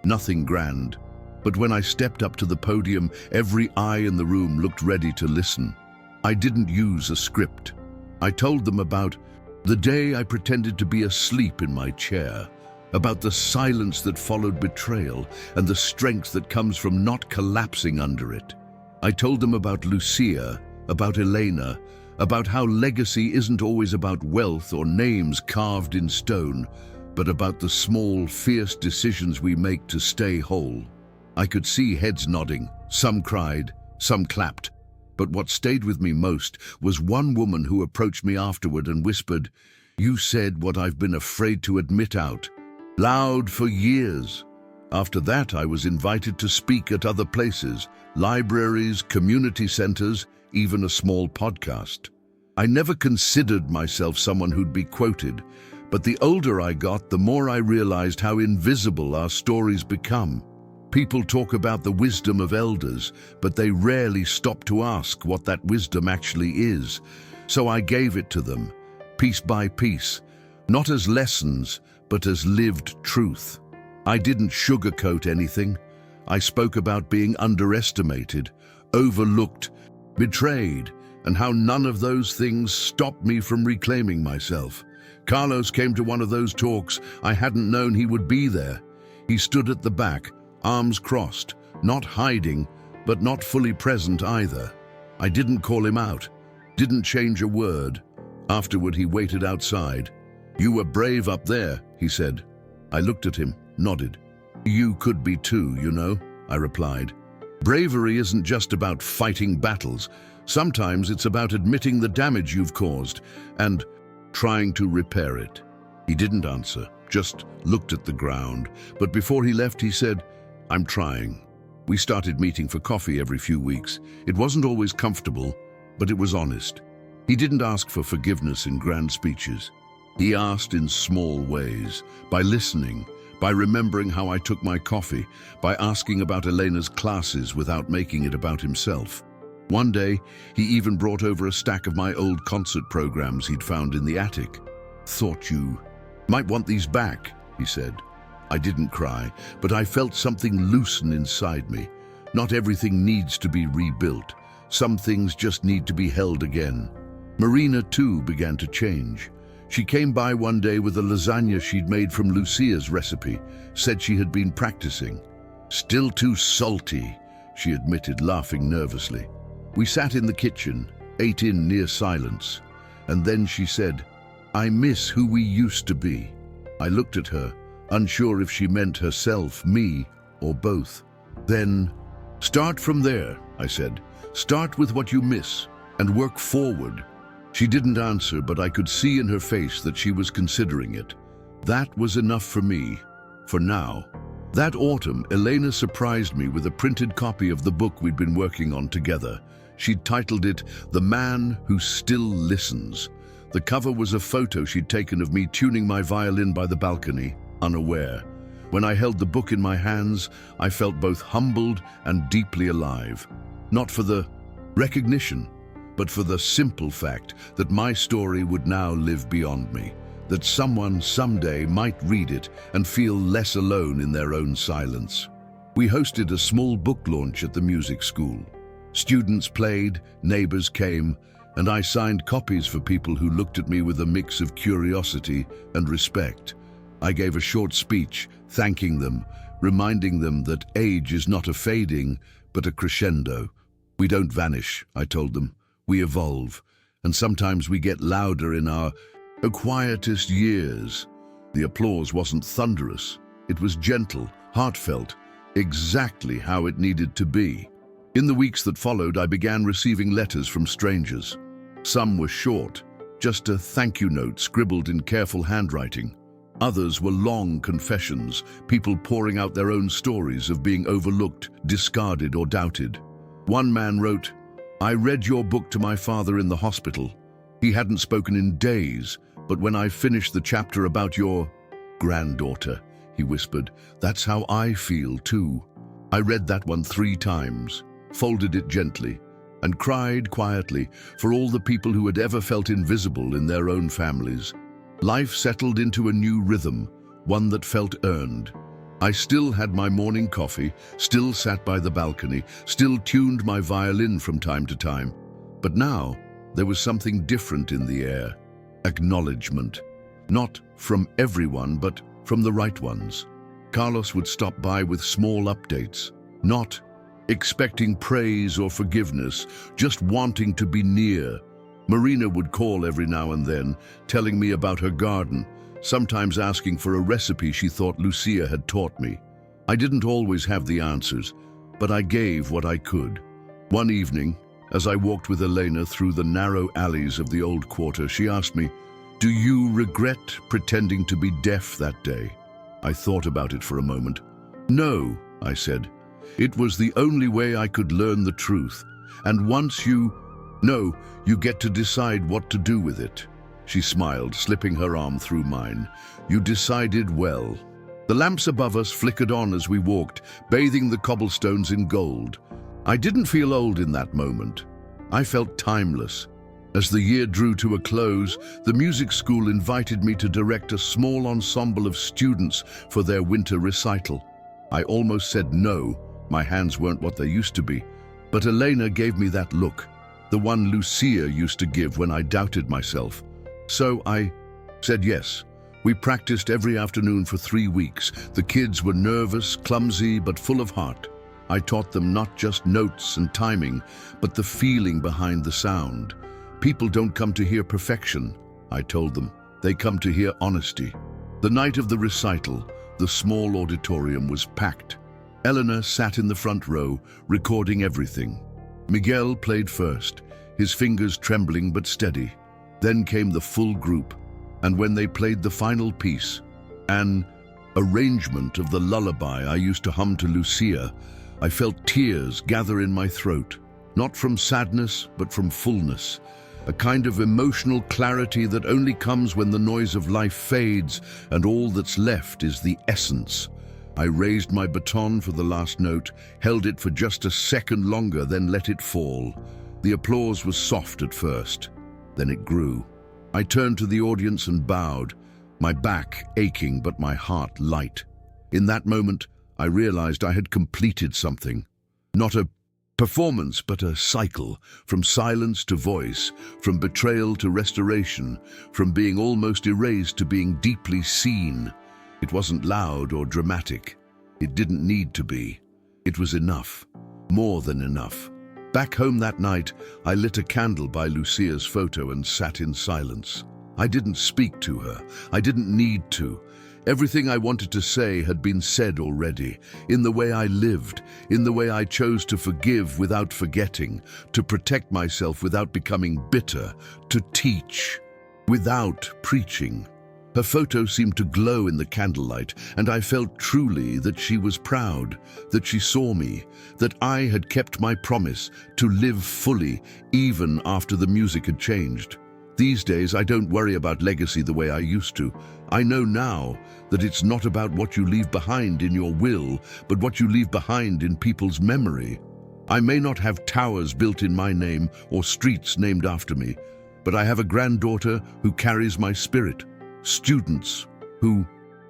Nothing grand. But when I stepped up to the podium, every eye in the room looked ready to listen. I didn't use a script. I told them about the day I pretended to be asleep in my chair, about the silence that followed betrayal and the strength that comes from not collapsing under it. I told them about Lucia, about Elena, about how legacy isn't always about wealth or names carved in stone, but about the small, fierce decisions we make to stay whole. I could see heads nodding, some cried, some clapped. But what stayed with me most was one woman who approached me afterward and whispered, "You said what I've been afraid to admit out loud for years." After that, I was invited to speak at other places, libraries, community centers, even a small podcast. I never considered myself someone who'd be quoted, but the older I got, the more I realized how invisible our stories become. People talk about the wisdom of elders, but they rarely stop to ask what that wisdom actually is. So I gave it to them, piece by piece, not as lessons, but as lived truth. I didn't sugarcoat anything. I spoke about being underestimated, overlooked, betrayed, and how none of those things stopped me from reclaiming myself. Carlos came to one of those talks. I hadn't known he would be there. He stood at the back, arms crossed, not hiding, but not fully present either. I didn't call him out, didn't change a word. Afterward, he waited outside. "You were brave up there," he said. I looked at him, nodded. "You could be too, you know," I replied. Bravery isn't just about fighting battles. Sometimes it's about admitting the damage you've caused and trying to repair it. He didn't answer, just looked at the ground. But before he left, he said, "I'm trying." We started meeting for coffee every few weeks. It wasn't always comfortable, but it was honest. He didn't ask for forgiveness in grand speeches. He asked in small ways, by listening, by remembering how I took my coffee, by asking about Elena's classes without making it about himself. One day, he even brought over a stack of my old concert programs he'd found in the attic. "Thought you might want these back," he said. I didn't cry, but I felt something loosen inside me. Not everything needs to be rebuilt. Some things just need to be held again. Marina, too, began to change. She came by one day with a lasagna she'd made from Lucia's recipe, said she had been practicing. "Still too salty," she admitted, laughing nervously. We sat in the kitchen, ate in near silence, and then she said, "I miss who we used to be." I looked at her, unsure if she meant herself, me, or both. Then, "Start from there," I said. "Start with what you miss, and work forward." She didn't answer, but I could see in her face that she was considering it. That was enough for me, for now. That autumn, Elena surprised me with a printed copy of the book we'd been working on together. She'd titled it, "The Man Who Still Listens." The cover was a photo she'd taken of me tuning my violin by the balcony, unaware. When I held the book in my hands, I felt both humbled and deeply alive. Not for the recognition, but for the simple fact that my story would now live beyond me, that someone someday might read it and feel less alone in their own silence. We hosted a small book launch at the music school. Students played, neighbors came, and I signed copies for people who looked at me with a mix of curiosity and respect. I gave a short speech, thanking them, reminding them that age is not a fading, but a crescendo. We don't vanish, I told them. We evolve, and sometimes we get louder in our quietest years. The applause wasn't thunderous. It was gentle, heartfelt, exactly how it needed to be. In the weeks that followed, I began receiving letters from strangers. Some were short, just a thank you note scribbled in careful handwriting. Others were long confessions, people pouring out their own stories of being overlooked, discarded, or doubted. One man wrote, "I read your book to my father in the hospital. He hadn't spoken in days, but when I finished the chapter about your granddaughter," he whispered, "that's how I feel too." I read that one 3 times, folded it gently, and cried quietly for all the people who had ever felt invisible in their own families. Life settled into a new rhythm, one that felt earned. I still had my morning coffee, still sat by the balcony, still tuned my violin from time to time. But now, there was something different in the air. Acknowledgement. Not from everyone, but from the right ones. Carlos would stop by with small updates, not expecting praise or forgiveness, just wanting to be near. Marina would call every now and then, telling me about her garden, sometimes asking for a recipe she thought Lucia had taught me. I didn't always have the answers, but I gave what I could. One evening, as I walked with Elena through the narrow alleys of the old quarter, she asked me, "Do you regret pretending to be deaf that day?" I thought about it for a moment. "No," I said. "It was the only way I could learn the truth. And once you know, you get to decide what to do with it." She smiled, slipping her arm through mine. "You decided well." The lamps above us flickered on as we walked, bathing the cobblestones in gold. I didn't feel old in that moment. I felt timeless. As the year drew to a close, the music school invited me to direct a small ensemble of students for their winter recital. I almost said no. My hands weren't what they used to be. But Elena gave me that look, the one Lucia used to give when I doubted myself. So I said yes. We practiced every afternoon for 3 weeks. The kids were nervous, clumsy, but full of heart. I taught them not just notes and timing, but the feeling behind the sound. People don't come to hear perfection, I told them. They come to hear honesty. The night of the recital, the small auditorium was packed. Eleanor sat in the front row, recording everything. Miguel played first, his fingers trembling but steady. Then came the full group, and when they played the final piece, an arrangement of the lullaby I used to hum to Lucia, I felt tears gather in my throat, not from sadness, but from fullness, a kind of emotional clarity that only comes when the noise of life fades and all that's left is the essence. I raised my baton for the last note, held it for just a second longer, then let it fall. The applause was soft at first, then it grew. I turned to the audience and bowed, my back aching but my heart light. In that moment, I realized I had completed something. Not a performance, but a cycle, from silence to voice, from betrayal to restoration, from being almost erased to being deeply seen. It wasn't loud or dramatic. It didn't need to be. It was enough, more than enough. Back home that night, I lit a candle by Lucia's photo and sat in silence. I didn't speak to her. I didn't need to. Everything I wanted to say had been said already, in the way I lived, in the way I chose to forgive without forgetting, to protect myself without becoming bitter, to teach without preaching. Her photo seemed to glow in the candlelight, and I felt truly that she was proud, that she saw me, that I had kept my promise to live fully even after the music had changed. These days, I don't worry about legacy the way I used to. I know now that it's not about what you leave behind in your will, but what you leave behind in people's memory. I may not have towers built in my name or streets named after me, but I have a granddaughter who carries my spirit, students who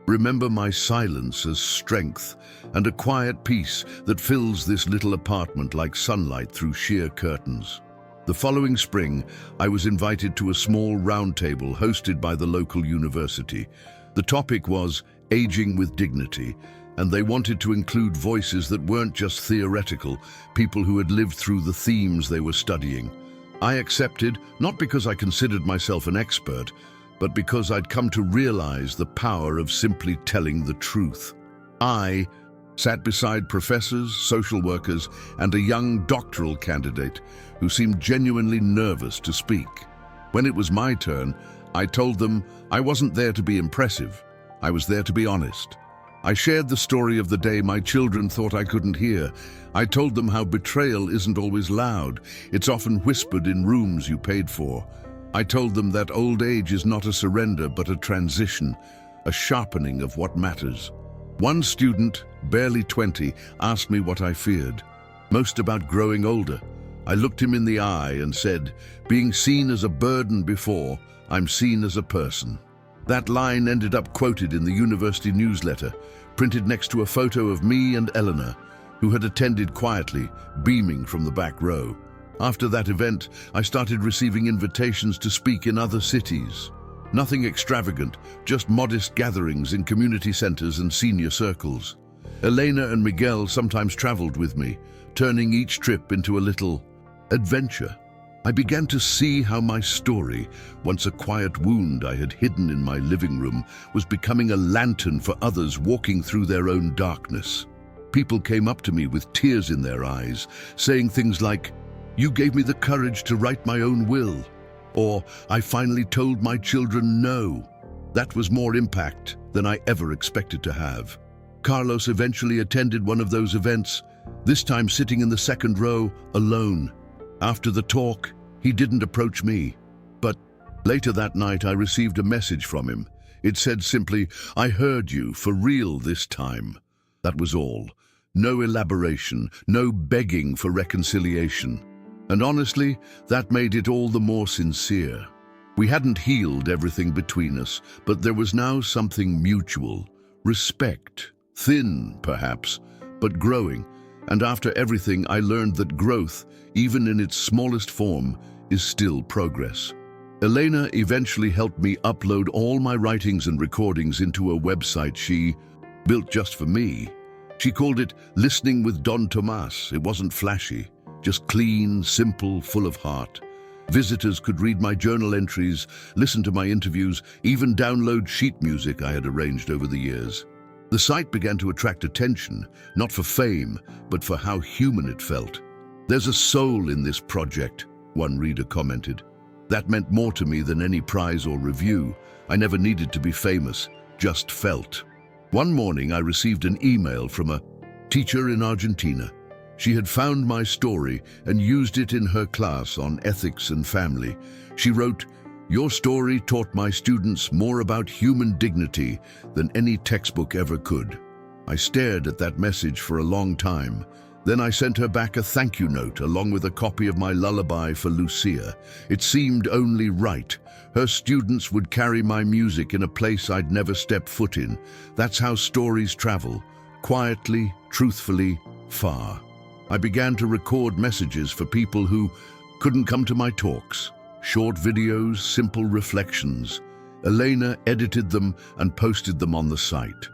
remember my silence as strength, and a quiet peace that fills this little apartment like sunlight through sheer curtains. The following spring, I was invited to a small roundtable hosted by the local university. The topic was aging with dignity, and they wanted to include voices that weren't just theoretical, people who had lived through the themes they were studying. I accepted, not because I considered myself an expert, but because I'd come to realize the power of simply telling the truth. I sat beside professors, social workers, and a young doctoral candidate who seemed genuinely nervous to speak. When it was my turn, I told them I wasn't there to be impressive. I was there to be honest. I shared the story of the day my children thought I couldn't hear. I told them how betrayal isn't always loud. It's often whispered in rooms you paid for. I told them that old age is not a surrender, but a transition, a sharpening of what matters. One student, barely 20, asked me what I feared, most about growing older. I looked him in the eye and said, "Being seen as a burden before, I'm seen as a person." That line ended up quoted in the university newsletter, printed next to a photo of me and Eleanor, who had attended quietly, beaming from the back row. After that event, I started receiving invitations to speak in other cities. Nothing extravagant, just modest gatherings in community centers and senior circles. Elena and Miguel sometimes traveled with me, turning each trip into a little adventure. I began to see how my story, once a quiet wound I had hidden in my living room, was becoming a lantern for others walking through their own darkness. People came up to me with tears in their eyes, saying things like, "You gave me the courage to write my own will," or "I finally told my children no." That was more impact than I ever expected to have. Carlos eventually attended one of those events, this time sitting in the second row, alone. After the talk, he didn't approach me. But later that night, I received a message from him. It said simply, "I heard you, for real this time." That was all. No elaboration, no begging for reconciliation. And honestly, that made it all the more sincere. We hadn't healed everything between us, but there was now something mutual. Respect. Thin, perhaps, but growing. And after everything, I learned that growth, even in its smallest form, is still progress. Elena eventually helped me upload all my writings and recordings into a website she built just for me. She called it Listening with Don Tomas. It wasn't flashy, just clean, simple, full of heart. Visitors could read my journal entries, listen to my interviews, even download sheet music I had arranged over the years. The site began to attract attention, not for fame, but for how human it felt. "There's a soul in this project," one reader commented. That meant more to me than any prize or review. I never needed to be famous, just felt. One morning, I received an email from a teacher in Argentina. She had found my story and used it in her class on ethics and family. She wrote, "Your story taught my students more about human dignity than any textbook ever could." I stared at that message for a long time. Then I sent her back a thank you note along with a copy of my lullaby for Lucia. It seemed only right. Her students would carry my music in a place I'd never stepped foot in. That's how stories travel, quietly, truthfully, far. I began to record messages for people who couldn't come to my talks. Short videos, simple reflections. Elena edited them and posted them on the site.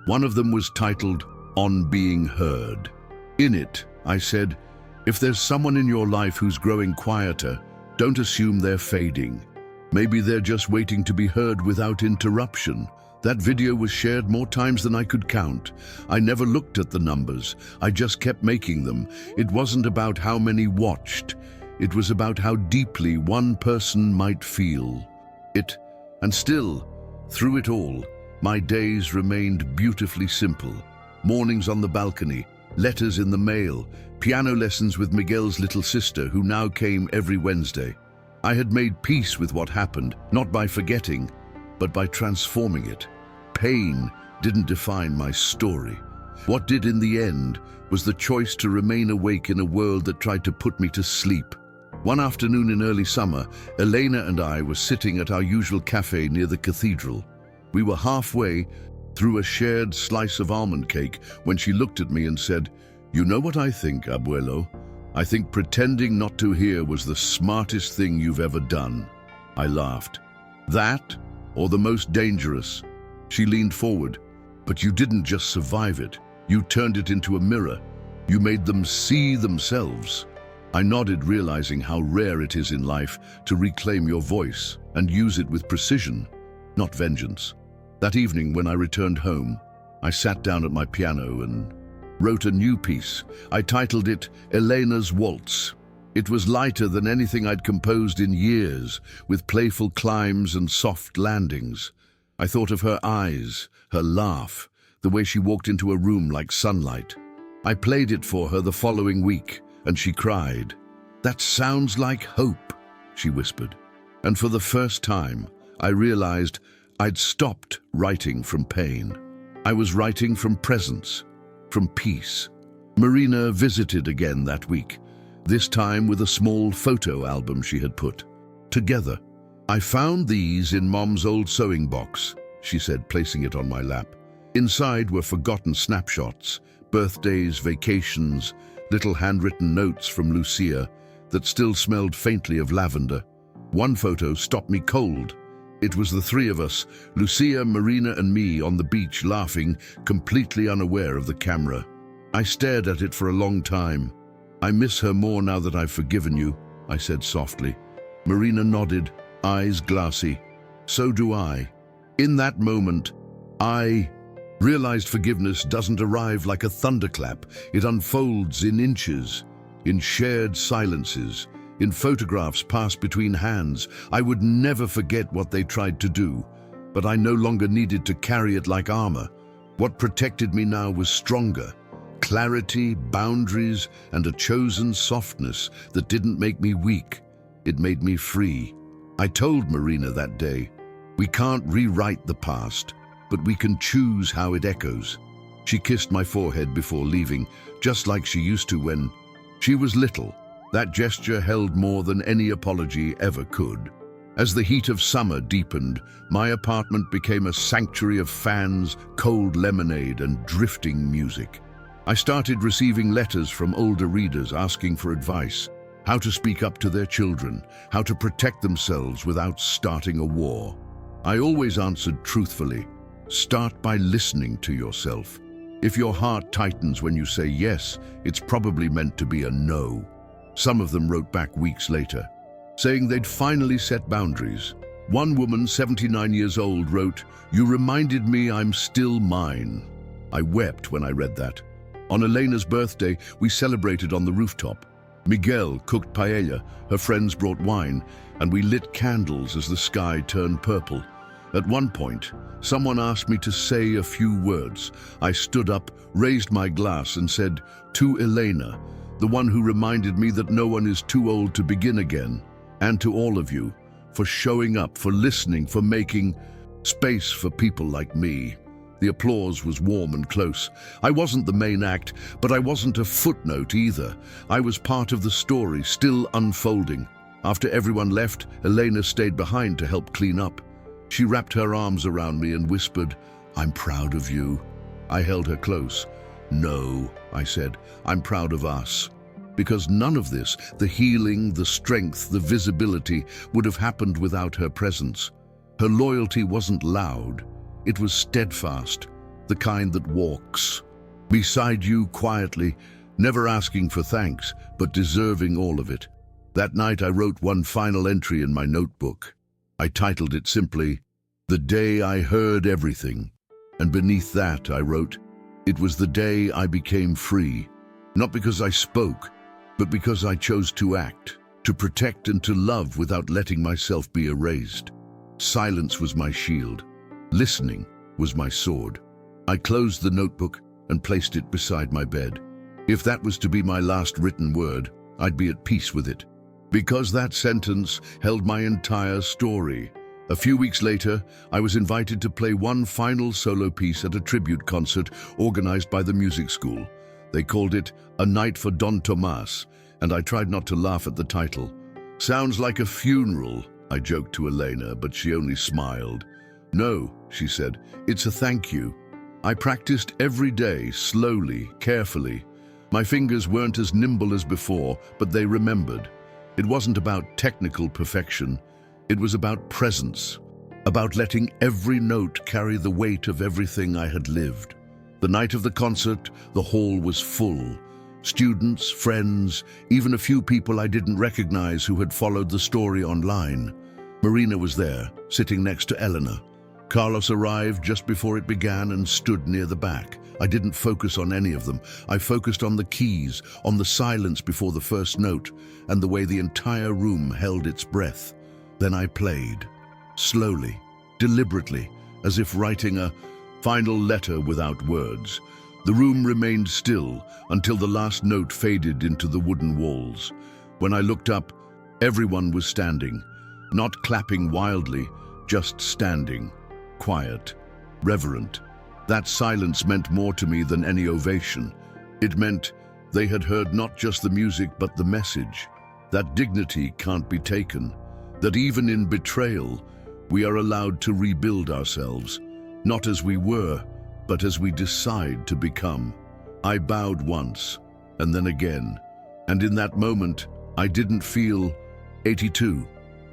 One of them was titled, "On Being Heard." In it, I said, if there's someone in your life who's growing quieter, don't assume they're fading. Maybe they're just waiting to be heard without interruption. That video was shared more times than I could count. I never looked at the numbers. I just kept making them. It wasn't about how many watched. It was about how deeply one person might feel it. And still, through it all, my days remained beautifully simple. Mornings on the balcony, letters in the mail, piano lessons with Miguel's little sister, who now came every Wednesday. I had made peace with what happened, not by forgetting, but by transforming it. Pain didn't define my story. What did in the end was the choice to remain awake in a world that tried to put me to sleep. One afternoon in early summer, Elena and I were sitting at our usual cafe near the cathedral. We were halfway through a shared slice of almond cake when she looked at me and said, "You know what I think, Abuelo? I think pretending not to hear was the smartest thing you've ever done." I laughed. "That, or the most dangerous?" She leaned forward. "But you didn't just survive it. You turned it into a mirror. You made them see themselves." I nodded, realizing how rare it is in life to reclaim your voice and use it with precision, not vengeance. That evening, when I returned home, I sat down at my piano and wrote a new piece. I titled it Elena's Waltz. It was lighter than anything I'd composed in years, with playful climbs and soft landings. I thought of her eyes, her laugh, the way she walked into a room like sunlight. I played it for her the following week, and she cried. "That sounds like hope," she whispered. And for the first time, I realized I'd stopped writing from pain. I was writing from presence, from peace. Marina visited again that week, this time with a small photo album she had put together. "I found these in Mom's old sewing box," she said, placing it on my lap. Inside were forgotten snapshots, birthdays, vacations, little handwritten notes from Lucia that still smelled faintly of lavender. One photo stopped me cold. It was the three of us, Lucia, Marina, and me, on the beach laughing, completely unaware of the camera. I stared at it for a long time. "I miss her more now that I've forgiven you," I said softly. Marina nodded, eyes glassy. So do I. In that moment, I realized forgiveness doesn't arrive like a thunderclap. It unfolds in inches, in shared silences, in photographs passed between hands. I would never forget what they tried to do, but I no longer needed to carry it like armor. What protected me now was stronger. Clarity, boundaries, and a chosen softness that didn't make me weak. It made me free. I told Marina that day, we can't rewrite the past, but we can choose how it echoes. She kissed my forehead before leaving, just like she used to when she was little. That gesture held more than any apology ever could. As the heat of summer deepened, my apartment became a sanctuary of fans, cold lemonade, and drifting music. I started receiving letters from older readers asking for advice, how to speak up to their children, how to protect themselves without starting a war. I always answered truthfully, start by listening to yourself. If your heart tightens when you say yes, it's probably meant to be a no. Some of them wrote back weeks later, saying they'd finally set boundaries. One woman, 79 years old, wrote, "You reminded me I'm still mine." I wept when I read that. On Elena's birthday, we celebrated on the rooftop. Miguel cooked paella, her friends brought wine, and we lit candles as the sky turned purple. At one point, someone asked me to say a few words. I stood up, raised my glass, and said, "To Elena, the one who reminded me that no one is too old to begin again, and to all of you, for showing up, for listening, for making space for people like me." The applause was warm and close. I wasn't the main act, but I wasn't a footnote either. I was part of the story, still unfolding. After everyone left, Elena stayed behind to help clean up. She wrapped her arms around me and whispered, "I'm proud of you." I held her close. "No," I said, "I'm proud of us." Because none of this, the healing, the strength, the visibility, would have happened without her presence. Her loyalty wasn't loud. It was steadfast, the kind that walks beside you quietly, never asking for thanks, but deserving all of it. That night I wrote one final entry in my notebook. I titled it simply, "The Day I Heard Everything." And beneath that I wrote, "It was the day I became free, not because I spoke, but because I chose to act, to protect and to love without letting myself be erased." Silence was my shield. Listening was my sword. I closed the notebook and placed it beside my bed. If that was to be my last written word, I'd be at peace with it. Because that sentence held my entire story. A few weeks later, I was invited to play one final solo piece at a tribute concert organized by the music school. They called it A Night for Don Tomas, and I tried not to laugh at the title. "Sounds like a funeral," I joked to Elena, but she only smiled. "No," she said, "it's a thank you." I practiced every day, slowly, carefully. My fingers weren't as nimble as before, but they remembered. It wasn't about technical perfection. It was about presence, about letting every note carry the weight of everything I had lived. The night of the concert, the hall was full. Students, friends, even a few people I didn't recognize who had followed the story online. Marina was there, sitting next to Eleanor. Carlos arrived just before it began and stood near the back. I didn't focus on any of them. I focused on the keys, on the silence before the first note, and the way the entire room held its breath. Then I played, slowly, deliberately, as if writing a final letter without words. The room remained still until the last note faded into the wooden walls. When I looked up, everyone was standing, not clapping wildly, just standing. Quiet, reverent. That silence meant more to me than any ovation. It meant they had heard not just the music but the message. That dignity can't be taken. That even in betrayal, we are allowed to rebuild ourselves, not as we were, but as we decide to become. I bowed once, and then again, and in that moment, I didn't feel 82.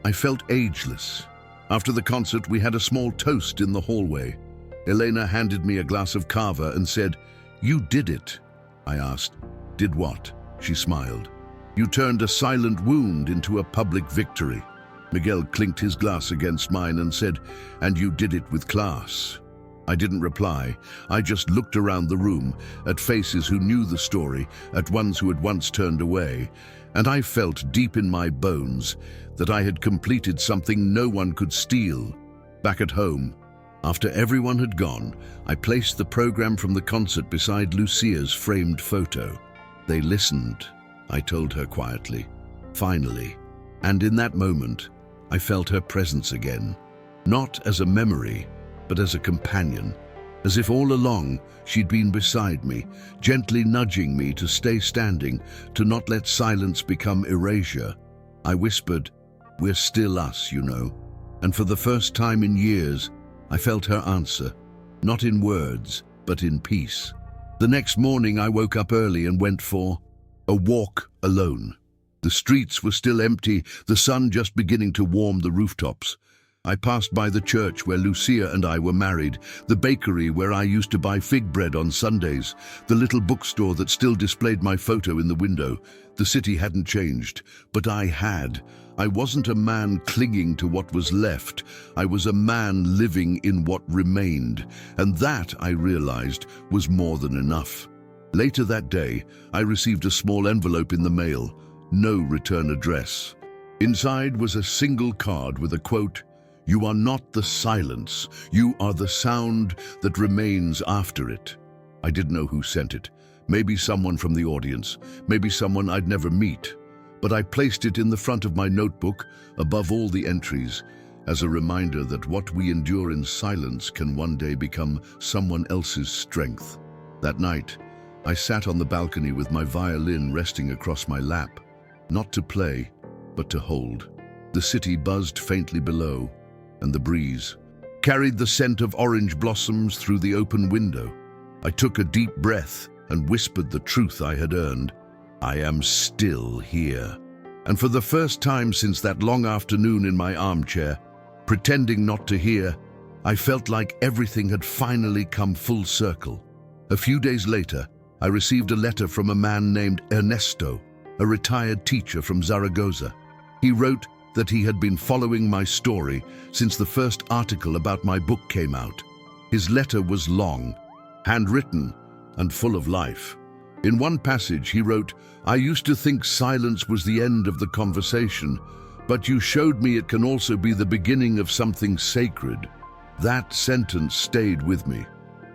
I felt ageless. After the concert, we had a small toast in the hallway. Elena handed me a glass of cava and said, "You did it." I asked, "Did what?" She smiled. You turned a silent wound into a public victory. Miguel clinked his glass against mine and said, "And you did it with class." I didn't reply. I just looked around the room, at faces who knew the story, at ones who had once turned away, and I felt deep in my bones that I had completed something no one could steal. Back at home, after everyone had gone, I placed the program from the concert beside Lucia's framed photo. "They listened," I told her quietly. "Finally." And in that moment, I felt her presence again, not as a memory, but as a companion, as if all along she'd been beside me, gently nudging me to stay standing, to not let silence become erasure. I whispered, "We're still us, you know." And for the first time in years, I felt her answer, not in words, but in peace. The next morning I woke up early and went for a walk alone. The streets were still empty, the sun just beginning to warm the rooftops. I passed by the church where Lucia and I were married, the bakery where I used to buy fig bread on Sundays, the little bookstore that still displayed my photo in the window. The city hadn't changed, but I had. I wasn't a man clinging to what was left. I was a man living in what remained, and that, I realized, was more than enough. Later that day, I received a small envelope in the mail, no return address. Inside was a single card with a quote, "You are not the silence, you are the sound that remains after it." I didn't know who sent it. Maybe someone from the audience, maybe someone I'd never meet. But I placed it in the front of my notebook, above all the entries, as a reminder that what we endure in silence can one day become someone else's strength. That night, I sat on the balcony with my violin resting across my lap, not to play, but to hold. The city buzzed faintly below, and the breeze carried the scent of orange blossoms through the open window. I took a deep breath and whispered the truth I had earned. I am still here. And for the first time since that long afternoon in my armchair, pretending not to hear, I felt like everything had finally come full circle. A few days later, I received a letter from a man named Ernesto, a retired teacher from Zaragoza. He wrote that he had been following my story since the first article about my book came out. His letter was long, handwritten, and full of life. In one passage he wrote, "I used to think silence was the end of the conversation, but you showed me it can also be the beginning of something sacred." That sentence stayed with me.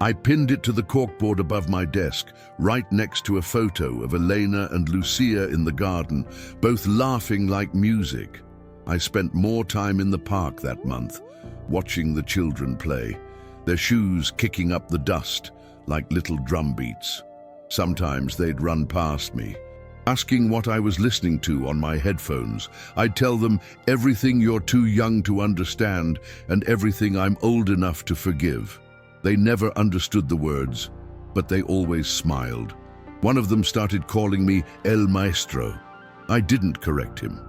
I pinned it to the corkboard above my desk, right next to a photo of Elena and Lucia in the garden, both laughing like music. I spent more time in the park that month, watching the children play, their shoes kicking up the dust like little drum beats. Sometimes they'd run past me, asking what I was listening to on my headphones. I'd tell them everything you're too young to understand and everything I'm old enough to forgive. They never understood the words, but they always smiled. One of them started calling me El Maestro. I didn't correct him.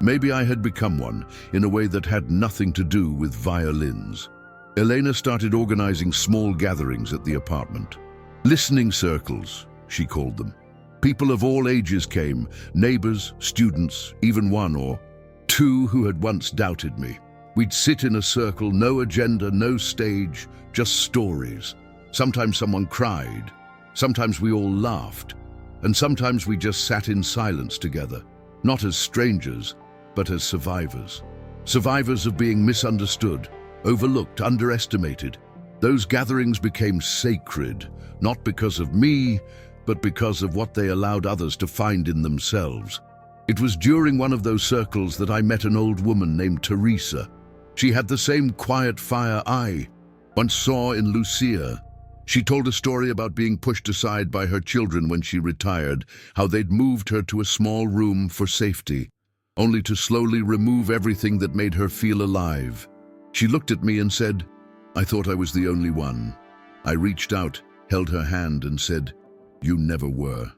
Maybe I had become one, in a way that had nothing to do with violins. Elena started organizing small gatherings at the apartment. Listening circles, she called them. People of all ages came, neighbors, students, even one or two who had once doubted me. We'd sit in a circle, no agenda, no stage, just stories. Sometimes someone cried, sometimes we all laughed, and sometimes we just sat in silence together, not as strangers, but as survivors. Survivors of being misunderstood, overlooked, underestimated. Those gatherings became sacred, not because of me, but because of what they allowed others to find in themselves. It was during one of those circles that I met an old woman named Teresa. She had the same quiet fire I once saw in Lucia. She told a story about being pushed aside by her children when she retired, how they'd moved her to a small room for safety, only to slowly remove everything that made her feel alive. She looked at me and said, "I thought I was the only one." I reached out, held her hand and said, "You never were."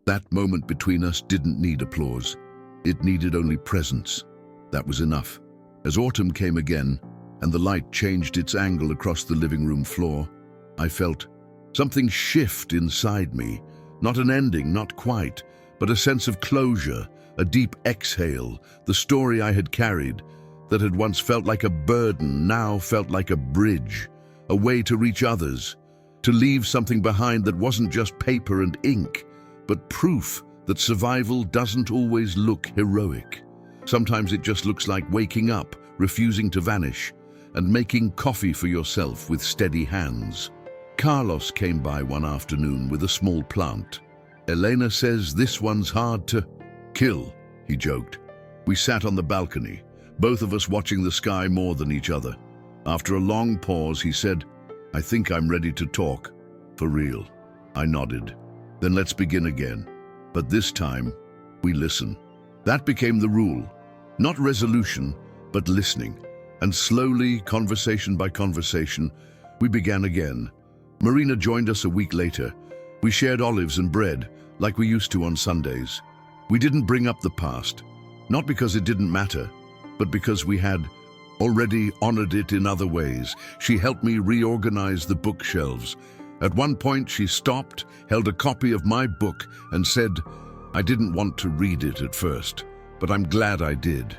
That moment between us didn't need applause. It needed only presence. That was enough. As autumn came again, and the light changed its angle across the living room floor, I felt something shift inside me. Not an ending, not quite, but a sense of closure, a deep exhale. The story I had carried, that had once felt like a burden, now felt like a bridge, a way to reach others, to leave something behind that wasn't just paper and ink, but proof that survival doesn't always look heroic. Sometimes it just looks like waking up, refusing to vanish, and making coffee for yourself with steady hands. Carlos came by one afternoon with a small plant. Elena says this one's hard to kill, he joked. We sat on the balcony, both of us watching the sky more than each other. After a long pause, he said, I think I'm ready to talk. For real. I nodded. Then let's begin again. But this time, we listen. That became the rule. Not resolution, but listening. And slowly, conversation by conversation, we began again. Marina joined us a week later. We shared olives and bread, like we used to on Sundays. We didn't bring up the past, not because it didn't matter, but because we had already honored it in other ways. She helped me reorganize the bookshelves. At one point, she stopped, held a copy of my book, and said, I didn't want to read it at first, but I'm glad I did.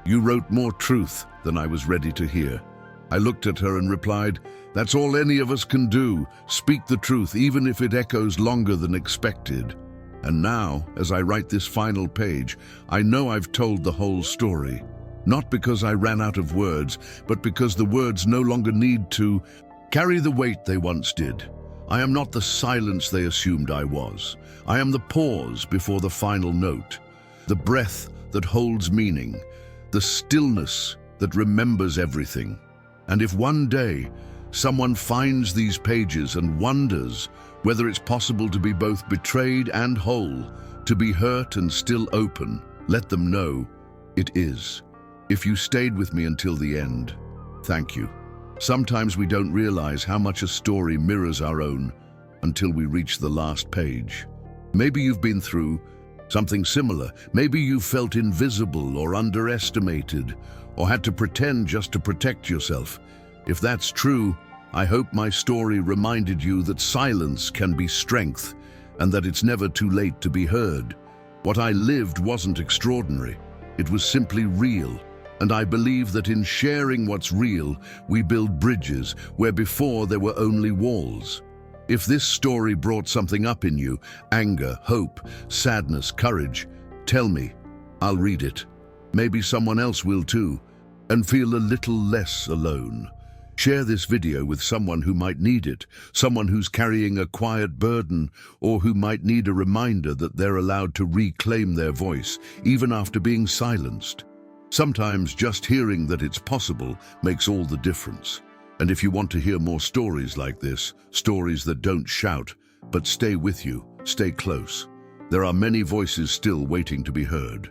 You wrote more truth than I was ready to hear. I looked at her and replied, that's all any of us can do, speak the truth, even if it echoes longer than expected. And now, as I write this final page, I know I've told the whole story. Not because I ran out of words, but because the words no longer need to carry the weight they once did. I am not the silence they assumed I was. I am the pause before the final note, the breath that holds meaning, the stillness that remembers everything. And if one day someone finds these pages and wonders whether it's possible to be both betrayed and whole, to be hurt and still open, let them know it is. If you stayed with me until the end, thank you. Sometimes we don't realize how much a story mirrors our own until we reach the last page. Maybe you've been through something similar. Maybe you felt invisible or underestimated, or had to pretend just to protect yourself. If that's true, I hope my story reminded you that silence can be strength, and that it's never too late to be heard. What I lived wasn't extraordinary. It was simply real. And I believe that in sharing what's real, we build bridges where before there were only walls. If this story brought something up in you, anger, hope, sadness, courage, tell me. I'll read it. Maybe someone else will too, and feel a little less alone. Share this video with someone who might need it, someone who's carrying a quiet burden, or who might need a reminder that they're allowed to reclaim their voice, even after being silenced. Sometimes just hearing that it's possible makes all the difference. And if you want to hear more stories like this, stories that don't shout, but stay with you, stay close, there are many voices still waiting to be heard.